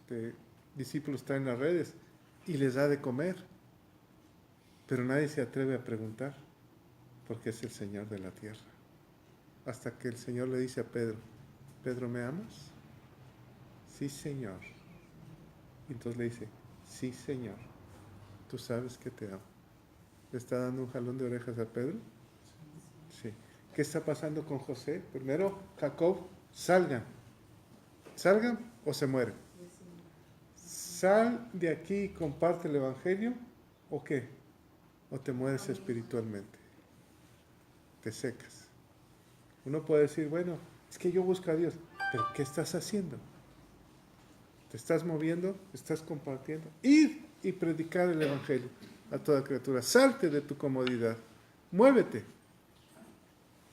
discípulos traen las redes y les da de comer, pero nadie se atreve a preguntar porque es el Señor de la tierra. Hasta que el Señor le dice a Pedro, Pedro, ¿me amas? Sí, Señor. Y entonces le dice, sí, Señor, tú sabes que te amo. ¿Le está dando un jalón de orejas a Pedro? Sí. ¿Qué está pasando con José? Primero, Jacob, salgan o se mueren. Sal de aquí y comparte el Evangelio, ¿o qué? O te mueres espiritualmente, te secas. Uno puede decir, bueno, es que yo busco a Dios, pero ¿qué estás haciendo? ¿Te estás moviendo? ¿Estás compartiendo? Ir y predicar el Evangelio a toda criatura. Salte de tu comodidad, muévete.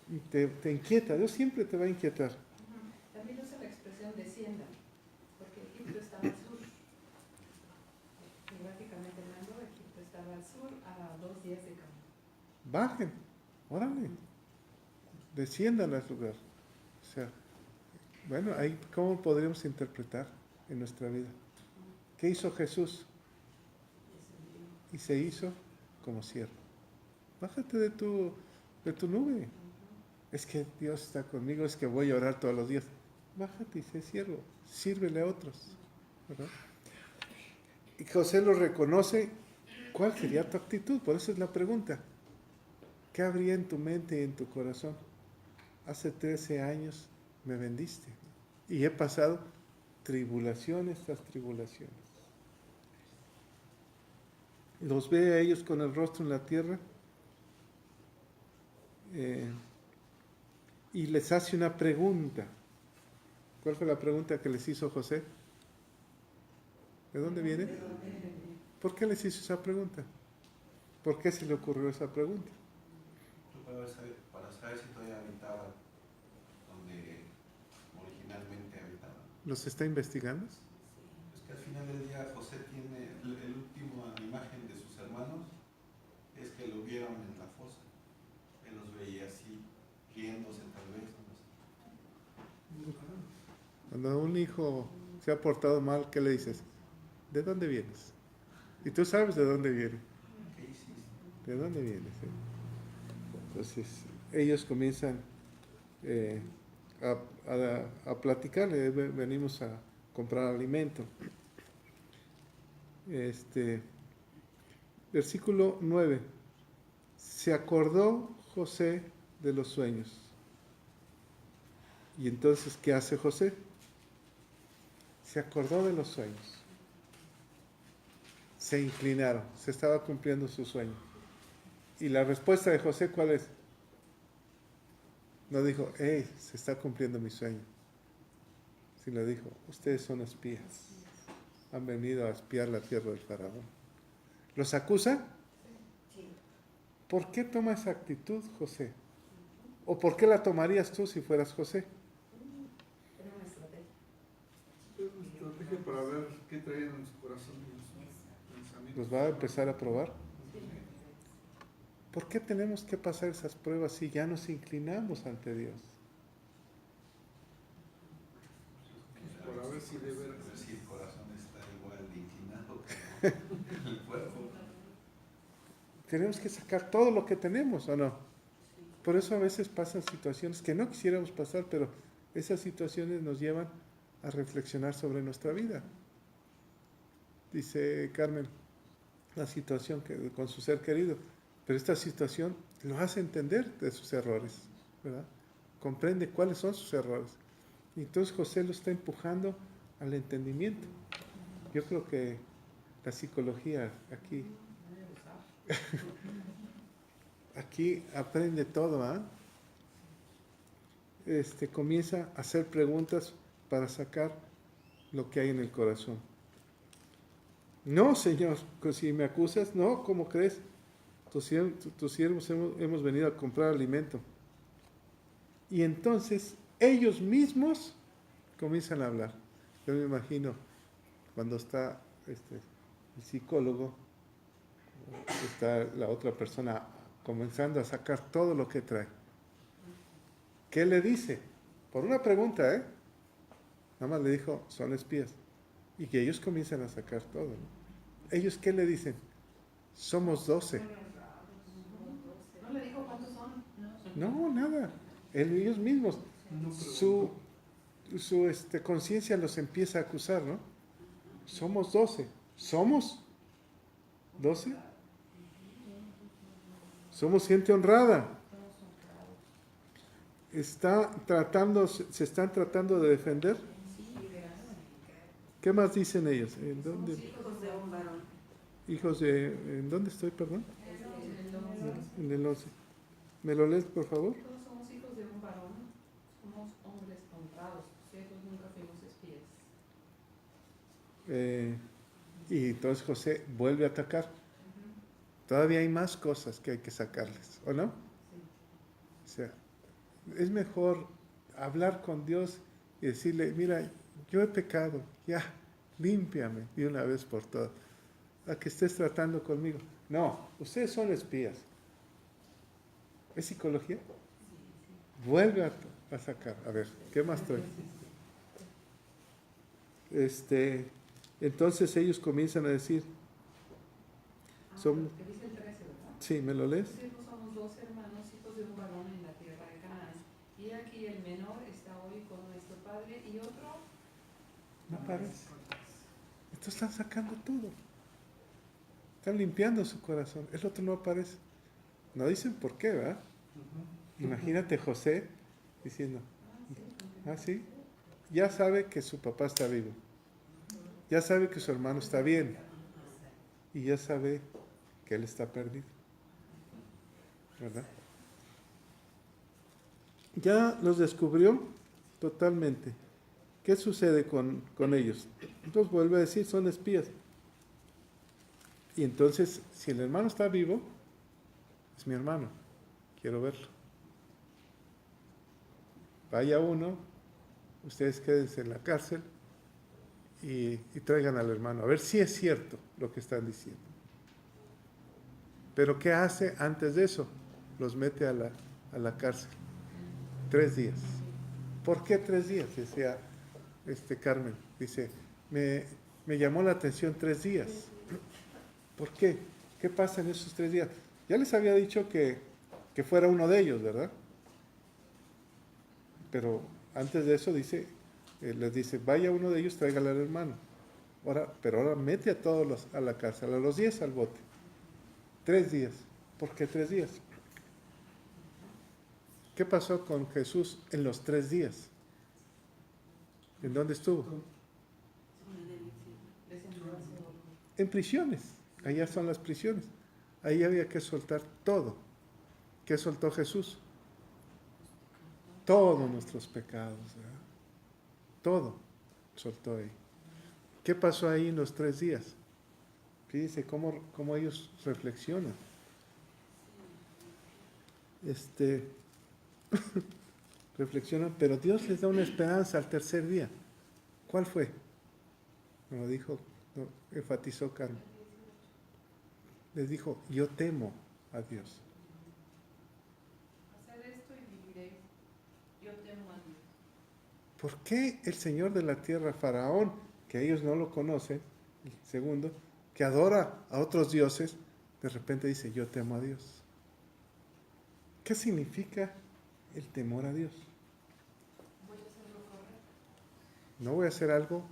Y te inquieta, Dios siempre te va a inquietar. También usa la expresión desciendan, porque Egipto estaba al sur. Geográficamente hablando, Egipto estaba al sur a 2 días de camino. Bajen, órale, desciendan al lugar. O sea, bueno, ahí ¿cómo podríamos interpretar en nuestra vida? ¿Qué hizo Jesús? Y se hizo como siervo. Bájate de tu nube. Es que Dios está conmigo, es que voy a orar todos los días. Bájate y sé siervo, sírvele a otros, ¿verdad? Y José lo reconoce. ¿Cuál sería tu actitud? Por eso es la pregunta. ¿Qué habría en tu mente y en tu corazón? Hace 13 años me vendiste y he pasado tribulaciones tras tribulaciones. Los ve a ellos con el rostro en la tierra y les hace una pregunta. ¿Cuál fue la pregunta que les hizo José? ¿De dónde viene? ¿Por qué les hizo esa pregunta? ¿Por qué se le ocurrió esa pregunta? Para saber si todavía habitaba donde originalmente habitaba. ¿Los está investigando? Es que al final del día José tiene el último imagen de sus hermanos, es que lo vieron en la fosa. Él los veía así, riéndose tal vez. No sé. Cuando un hijo se ha portado mal, ¿qué le dices? ¿De dónde vienes? Y tú sabes de dónde viene. ¿Qué hiciste? ¿De dónde vienes? Entonces, ellos comienzan a platicar, venimos a comprar alimento. Versículo 9. Se acordó José de los sueños. Y entonces, ¿qué hace José? Se acordó de los sueños. Se inclinaron, se estaba cumpliendo su sueño. Y la respuesta de José, ¿cuál es? No dijo, se está cumpliendo mi sueño. Sino dijo, ustedes son espías. Han venido a espiar la tierra del faraón. ¿Los acusa? ¿Por qué toma esa actitud José? ¿O por qué la tomarías tú si fueras José? Era una estrategia. Estrategia para ver qué traían en su corazón y en sus pensamientos. ¿Los va a empezar a probar? ¿Por qué tenemos que pasar esas pruebas si ya nos inclinamos ante Dios? Para ver si de veras. Si el corazón está Tenemos que sacar todo lo que tenemos, ¿o no? Por eso a veces pasan situaciones que no quisiéramos pasar, pero esas situaciones nos llevan a reflexionar sobre nuestra vida. Dice Carmen, la situación con su ser querido, pero esta situación lo hace entender de sus errores, ¿verdad? Comprende cuáles son sus errores. Y entonces José lo está empujando al entendimiento. Yo creo que la psicología aquí aprende todo, ¿ah? Comienza a hacer preguntas para sacar lo que hay en el corazón. No, Señor, si me acusas, no, ¿cómo crees? Tus siervos hemos venido a comprar alimento. Y entonces ellos mismos comienzan a hablar. Yo me imagino cuando está el psicólogo, está la otra persona comenzando a sacar todo lo que trae. ¿Qué le dice? Por una pregunta, nada más le dijo, son espías. Y que ellos comienzan a sacar todo, ¿no? ¿Ellos qué le dicen? Somos 12. ¿No le dijo cuántos son? No, nada. Ellos mismos. Su conciencia los empieza a acusar, ¿no? Somos 12. ¿Somos 12? Somos gente honrada. Se están tratando de defender. ¿Qué más dicen ellos? ¿En dónde? Hijos de un varón. ¿En dónde estoy, perdón? En el 11. ¿Me lo lees, por favor? Todos somos hijos de un varón, somos hombres honrados, nosotros nunca fuimos espías. Y entonces José vuelve a atacar. Todavía hay más cosas que hay que sacarles, ¿o no? O sea, es mejor hablar con Dios y decirle, mira, yo he pecado, ya, límpiame de una vez por todas, a que estés tratando conmigo. No, ustedes son espías. ¿Es psicología? Vuelve a sacar. A ver, ¿qué más trae? Entonces ellos comienzan a decir, Que dice el 13, ¿verdad? sí, ¿me lo lees? Nosotros somos 2 hermanos, hijos de un varón en la tierra de Canaán. Y aquí el menor está hoy con nuestro padre y otro No aparece. Entonces están sacando todo. Están limpiando su corazón. El otro no aparece. No dicen por qué, ¿verdad? Imagínate José diciendo, sí, ya sabe que su papá está vivo. Ya sabe que su hermano está bien. Y ya sabe que él está perdido. ¿Verdad? Ya los descubrió totalmente. ¿Qué sucede con ellos? Entonces vuelve a decir, son espías. Y entonces, si el hermano está vivo, es mi hermano, quiero verlo. Vaya uno, ustedes quédense en la cárcel y traigan al hermano, a ver si es cierto lo que están diciendo. Pero ¿qué hace antes de eso? Los mete a la cárcel. 3 días. ¿Por qué 3 días? Decía Carmen. Dice, me llamó la atención 3 días. ¿Por qué? ¿Qué pasa en esos 3 días? Ya les había dicho que fuera uno de ellos, ¿verdad? Pero antes de eso les dice, vaya uno de ellos, tráigale al hermano. Pero ahora mete a todos a la cárcel, a los 10 al bote. 3 días. ¿Por qué 3 días? ¿Qué pasó con Jesús en los 3 días? ¿En dónde estuvo? En prisiones. Allá son las prisiones. Ahí había que soltar todo. ¿Qué soltó Jesús? Todos nuestros pecados, ¿verdad? Todo soltó ahí. ¿Qué pasó ahí en los 3 días? Fíjense cómo ellos reflexionan. Reflexionan, pero Dios les da una esperanza al 3er día. ¿Cuál fue? Como enfatizó Carmen. Les dijo, yo temo a Dios. hacer esto y viviréis. Yo temo a Dios. ¿Por qué el Señor de la tierra, Faraón, que ellos no lo conocen, el segundo, que adora a otros dioses, de repente dice, yo temo a Dios. ¿Qué significa el temor a Dios? Voy a hacer lo correcto. No voy a hacer algo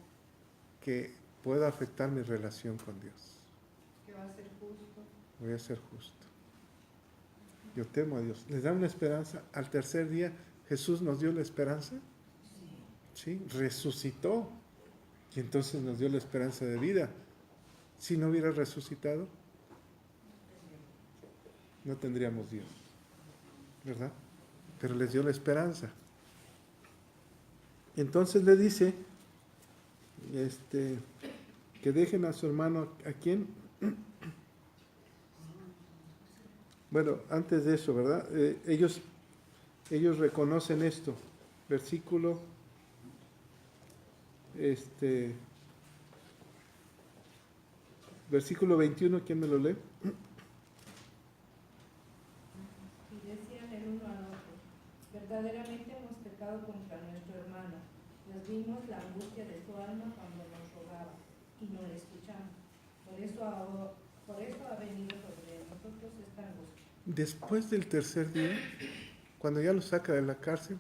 que pueda afectar mi relación con Dios. Que va a ser justo. Voy a ser justo. Yo temo a Dios. ¿Les da una esperanza? Al tercer día, Jesús nos dio la esperanza. Sí, resucitó. Y entonces nos dio la esperanza de vida. Si no hubiera resucitado, no tendríamos Dios. ¿Verdad? Pero les dio la esperanza. Entonces le dice que dejen a su hermano. ¿A quién? Bueno, antes de eso, ¿verdad? Ellos reconocen esto. Versículo versículo 21, ¿quién me lo lee? Y decían el uno al otro, verdaderamente hemos pecado contra nuestro hermano, nos vimos la angustia de su alma cuando nos rogaba, y no le escuchamos. Por eso ha venido sobre nosotros esta angustia. Después del tercer día, cuando ya los saca de la cárcel,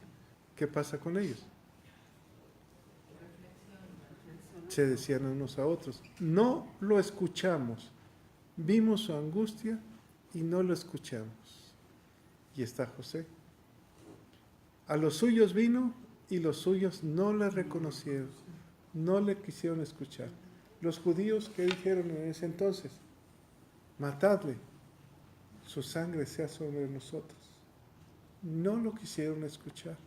¿qué pasa con ellos? Se decían unos a otros, no lo escuchamos, vimos su angustia y no lo escuchamos. Y está José. A los suyos vino y los suyos no le reconocieron, no le quisieron escuchar. Los judíos, ¿qué dijeron en ese entonces? Matadle, su sangre sea sobre nosotros. No lo quisieron escuchar.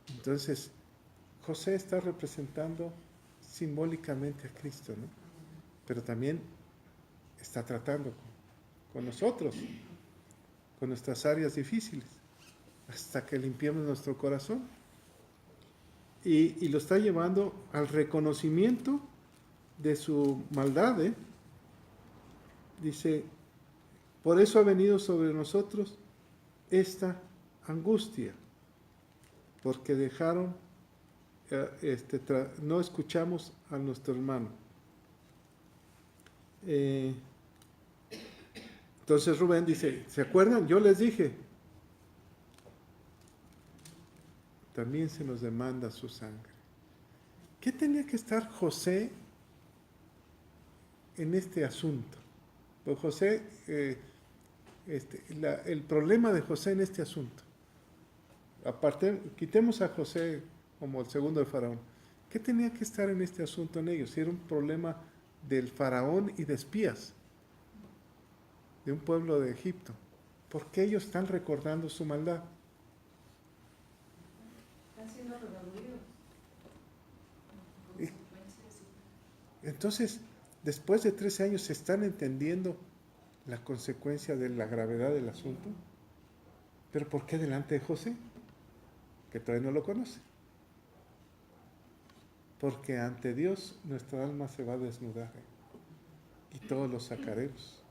Entonces, José está representando simbólicamente a Cristo, ¿no? Pero también está tratando con nosotros, con nuestras áreas difíciles, hasta que limpiemos nuestro corazón. Y lo está llevando al reconocimiento de su maldad, ¿eh? Dice, por eso ha venido sobre nosotros esta angustia, porque dejaron no escuchamos a nuestro hermano. Entonces Rubén dice, ¿se acuerdan? Yo les dije, también se nos demanda su sangre. ¿Qué tenía que estar José en este asunto? Pues José, el problema de José en este asunto, aparte, quitemos a José como el segundo de Faraón. ¿Qué tenía que estar en este asunto en ellos? Si era un problema del Faraón y de espías, de un pueblo de Egipto. ¿Por qué ellos están recordando su maldad? Están siendo redarguidos. Entonces, después de 13 años, ¿se están entendiendo la consecuencia de la gravedad del asunto? ¿Pero por qué delante de José? Que todavía no lo conoce. Porque ante Dios nuestra alma se va a desnudar y todos lo sacaremos.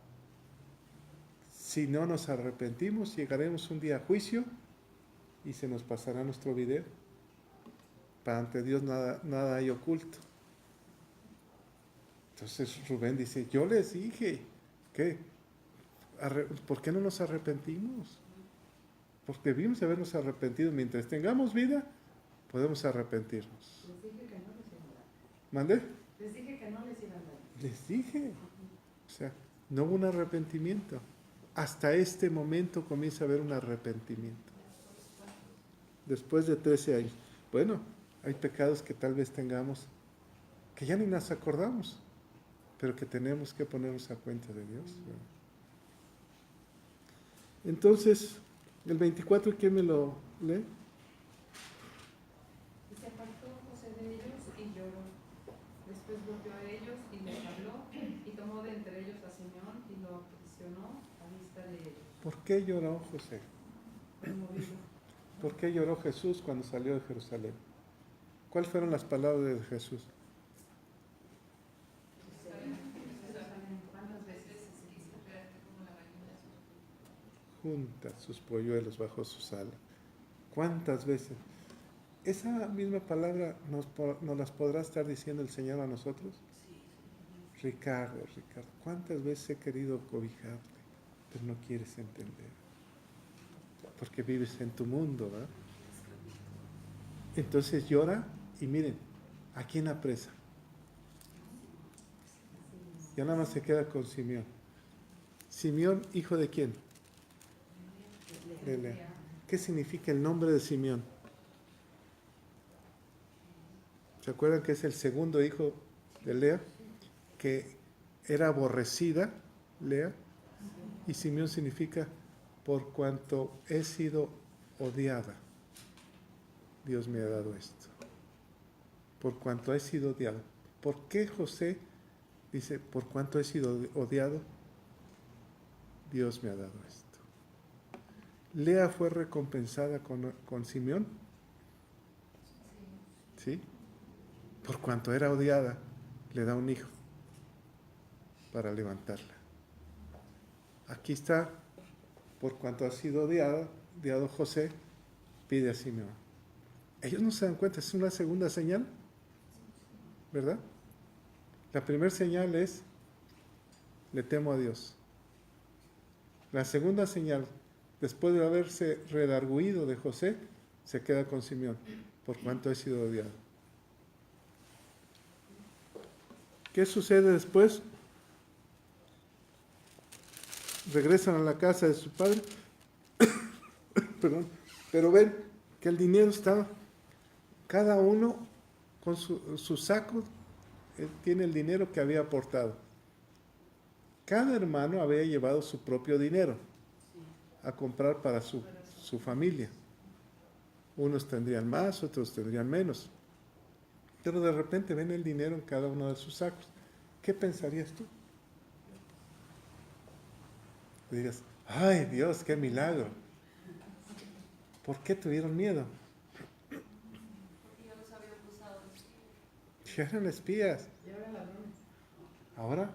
Si no nos arrepentimos, llegaremos un día a juicio y se nos pasará nuestro video. Para ante Dios nada hay oculto. Entonces Rubén dice, yo les dije, ¿por qué no nos arrepentimos? Porque debimos habernos arrepentido. Mientras tengamos vida, podemos arrepentirnos. Les dije que no les iban a dar. ¿Mandé? Les dije que no les iban a dar. Les dije. O sea, no hubo un arrepentimiento. Hasta este momento comienza a haber un arrepentimiento. Después de 13 años. Bueno, hay pecados que tal vez tengamos, que ya ni nos acordamos, pero que tenemos que ponernos a cuenta de Dios. Entonces, el 24, ¿quién me lo lee? Y se apartó José de ellos y lloró. Después volvió a ellos y les habló, y tomó de entre ellos a Simeón y lo aprisionó a vista de ellos. ¿Por qué lloró José? Conmovido. ¿Por qué lloró Jesús cuando salió de Jerusalén? ¿Cuáles fueron las palabras de Jesús? ¿Cuántas veces Junta sus polluelos bajo sus alas. ¿Cuántas veces? Esa misma palabra nos las podrá estar diciendo el Señor a nosotros. Ricardo, ¿cuántas veces he querido cobijarte, pero no quieres entender? Porque vives en tu mundo, ¿verdad? Entonces llora y miren, ¿a quién apresa? Ya nada más se queda con Simeón. Simeón, ¿hijo de quién? De Lea. ¿Qué significa el nombre de Simeón? ¿Se acuerdan que es el segundo hijo de Lea? Que era aborrecida, Lea, y Simeón significa por cuanto he sido odiada. Dios me ha dado esto. Por cuanto he sido odiado. ¿Por qué José dice, por cuanto he sido odiado? Dios me ha dado esto. Lea fue recompensada con Simeón. ¿Sí? Por cuanto era odiada, le da un hijo para levantarla. Aquí está, por cuanto ha sido odiado José, pide a Simeón. Ellos no se dan cuenta, es una segunda señal, ¿verdad? La primera señal es, le temo a Dios. La segunda señal, después de haberse redarguido de José, se queda con Simeón, por cuanto he sido odiado. ¿Qué sucede después? Regresan a la casa de su padre, perdón, pero ven que el dinero estaba, cada uno con su saco, tiene el dinero que había aportado. Cada hermano había llevado su propio dinero a comprar para su familia. Unos tendrían más, otros tendrían menos. Pero de repente ven el dinero en cada uno de sus sacos. ¿Qué pensarías tú? Dirías, ¡ay Dios, qué milagro! ¿Por qué tuvieron miedo? Porque ya los había acusado de espías. Ya eran espías. Y ahora ladrones. Ahora,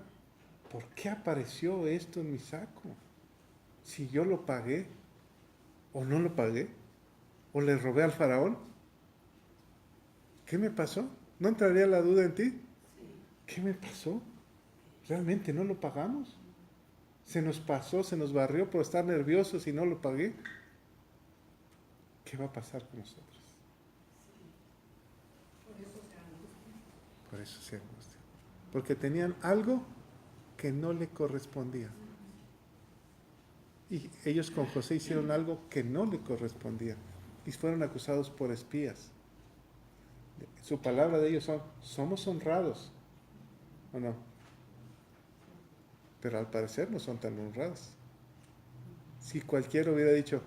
¿por qué apareció esto en mi saco? Si yo lo pagué, o no lo pagué, o le robé al faraón. ¿Qué me pasó? ¿No entraría la duda en ti? ¿Qué me pasó? ¿Realmente no lo pagamos? ¿Se nos pasó, se nos barrió por estar nerviosos y no lo pagué? ¿Qué va a pasar con nosotros? Por eso se angustian. Porque tenían algo que no le correspondía. Y ellos con José hicieron algo que no le correspondía. Y fueron acusados por espías. Su palabra de ellos somos honrados. ¿O no? Pero al parecer no son tan honrados. Si cualquiera hubiera dicho,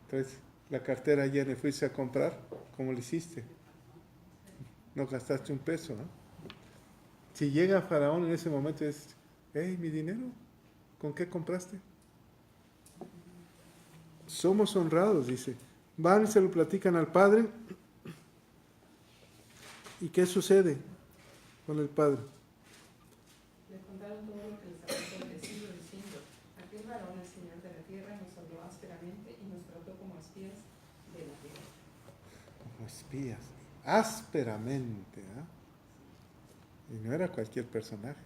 entonces la cartera llena y fuiste a comprar, ¿cómo lo hiciste? No gastaste un peso, ¿no? Si llega Faraón en ese momento y dice, hey, mi dinero, ¿con qué compraste? Somos honrados, dice. Van y se lo platican al padre. ¿Y qué sucede con el padre? Le contaron todo lo que les había acontecido, diciendo, aquel varón, el Señor de la tierra, nos habló ásperamente y nos trató como espías de la tierra. Como espías, ásperamente, y no era cualquier personaje,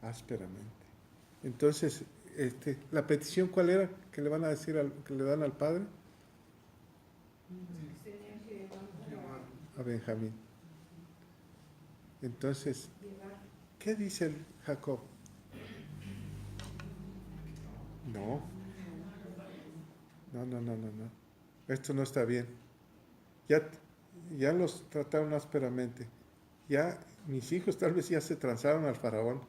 ásperamente. Entonces, la petición, ¿cuál era? ¿Qué le van a decir, que le dan al padre? Tenían que A Benjamín. Entonces, ¿qué dice el Jacob? No. Esto no está bien. Ya los trataron ásperamente. Ya mis hijos tal vez ya se transaron al faraón.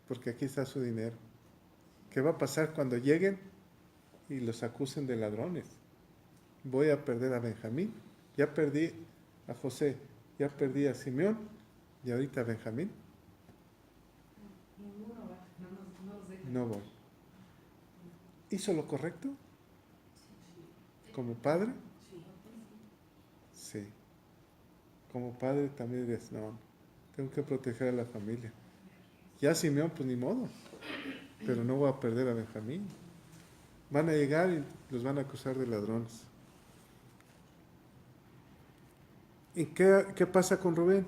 Porque aquí está su dinero. ¿Qué va a pasar cuando lleguen y los acusen de ladrones? Voy a perder a Benjamín. Ya perdí a José. Ya perdí a Simeón. Y ahorita a Benjamín. ninguno va, no los dejan. No voy. ¿Hizo lo correcto? ¿Como padre? Sí. Como padre también dices, no, tengo que proteger a la familia. Ya Simeón, pues ni modo. Pero no voy a perder a Benjamín. Van a llegar y los van a acusar de ladrones. ¿Y qué pasa con Rubén?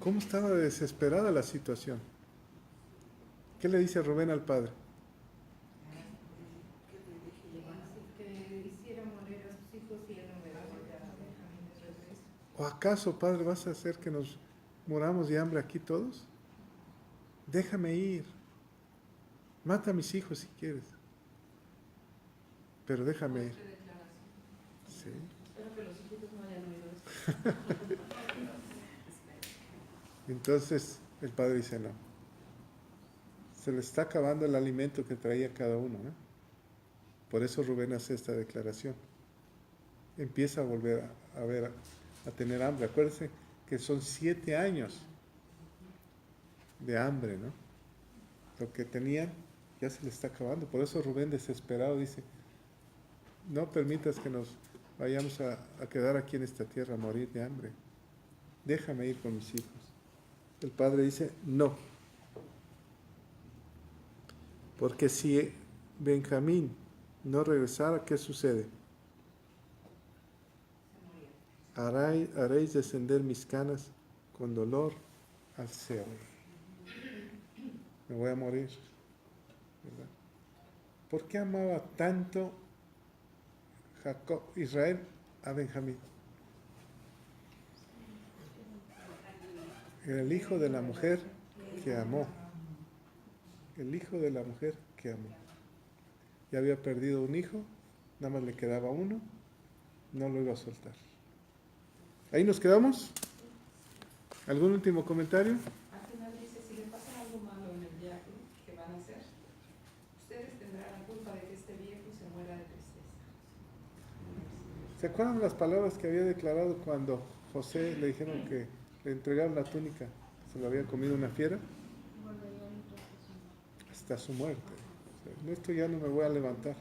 ¿Cómo estaba desesperada la situación? ¿Qué le dice Rubén al padre? Así que hiciera morir a sus hijos y él no me daba ya a Benjamín de regreso. ¿O acaso, padre, vas a hacer que nos muramos de hambre aquí todos? Déjame ir. Mata a mis hijos si quieres. Pero déjame ir. Fuerte declaración. Sí. Espero que los hijitos no hayan oído esto. Entonces el padre dice no. Se le está acabando el alimento que traía cada uno, ¿eh? Por eso Rubén hace esta declaración. Empieza a volver a tener hambre. Acuérdense que son 7 años de hambre, ¿no? Lo que tenían ya se le está acabando. Por eso Rubén, desesperado, dice, no permitas que nos vayamos a quedar aquí en esta tierra a morir de hambre. Déjame ir con mis hijos. El padre dice, no. Porque si Benjamín no regresara, ¿qué sucede? Haréis descender mis canas con dolor al Seol. Me voy a morir. ¿Verdad? ¿Por qué amaba tanto Israel a Benjamín? Era el hijo de la mujer que amó. El hijo de la mujer que amó. Ya había perdido un hijo, nada más le quedaba uno, no lo iba a soltar. ¿Ahí nos quedamos? ¿Algún último comentario? Al final dice, si le pasa algo malo en el viaje que van a hacer, ustedes tendrán la culpa de que este viejo se muera de tristeza. ¿Se acuerdan las palabras que había declarado cuando José le dijeron que le entregaron la túnica? ¿Se lo había comido una fiera? Hasta su muerte. O sea, en esto ya no me voy a levantar.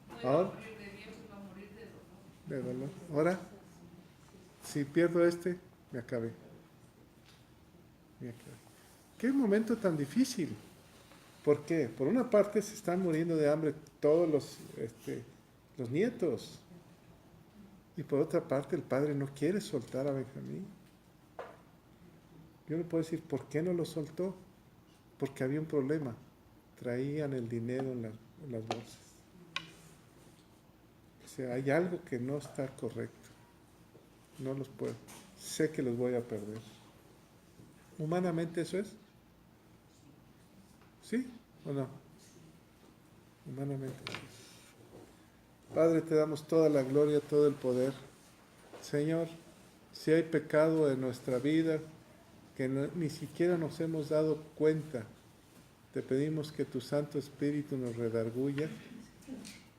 No iba a Ahora, morir de viejo, iba a morir de dolor. de dolor. Ahora, si pierdo este, me acabé. Me acabé. Qué momento tan difícil. ¿Por qué? Por una parte se están muriendo de hambre todos los nietos. Y por otra parte el padre no quiere soltar a Benjamín. Yo no puedo decir, ¿por qué no lo soltó? Porque había un problema. Traían el dinero en las bolsas. O sea, hay algo que no está correcto. No los puedo. Sé que los voy a perder. ¿Humanamente eso es? ¿Sí o no? Humanamente. Padre, te damos toda la gloria, todo el poder. Señor, si hay pecado en nuestra vida que ni siquiera nos hemos dado cuenta, te pedimos que tu Santo Espíritu nos redarguya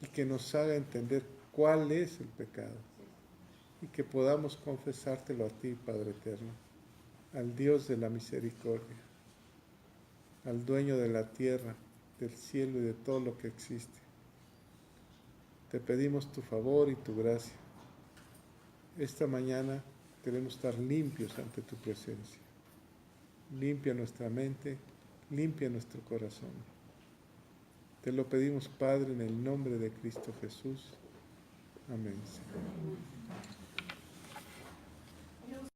y que nos haga entender cuál es el pecado y que podamos confesártelo a ti, Padre eterno, al Dios de la misericordia, al dueño de la tierra, del cielo y de todo lo que existe. Te pedimos tu favor y tu gracia. Esta mañana queremos estar limpios ante tu presencia. Limpia nuestra mente, limpia nuestro corazón. Te lo pedimos, Padre, en el nombre de Cristo Jesús. Amén, Señor.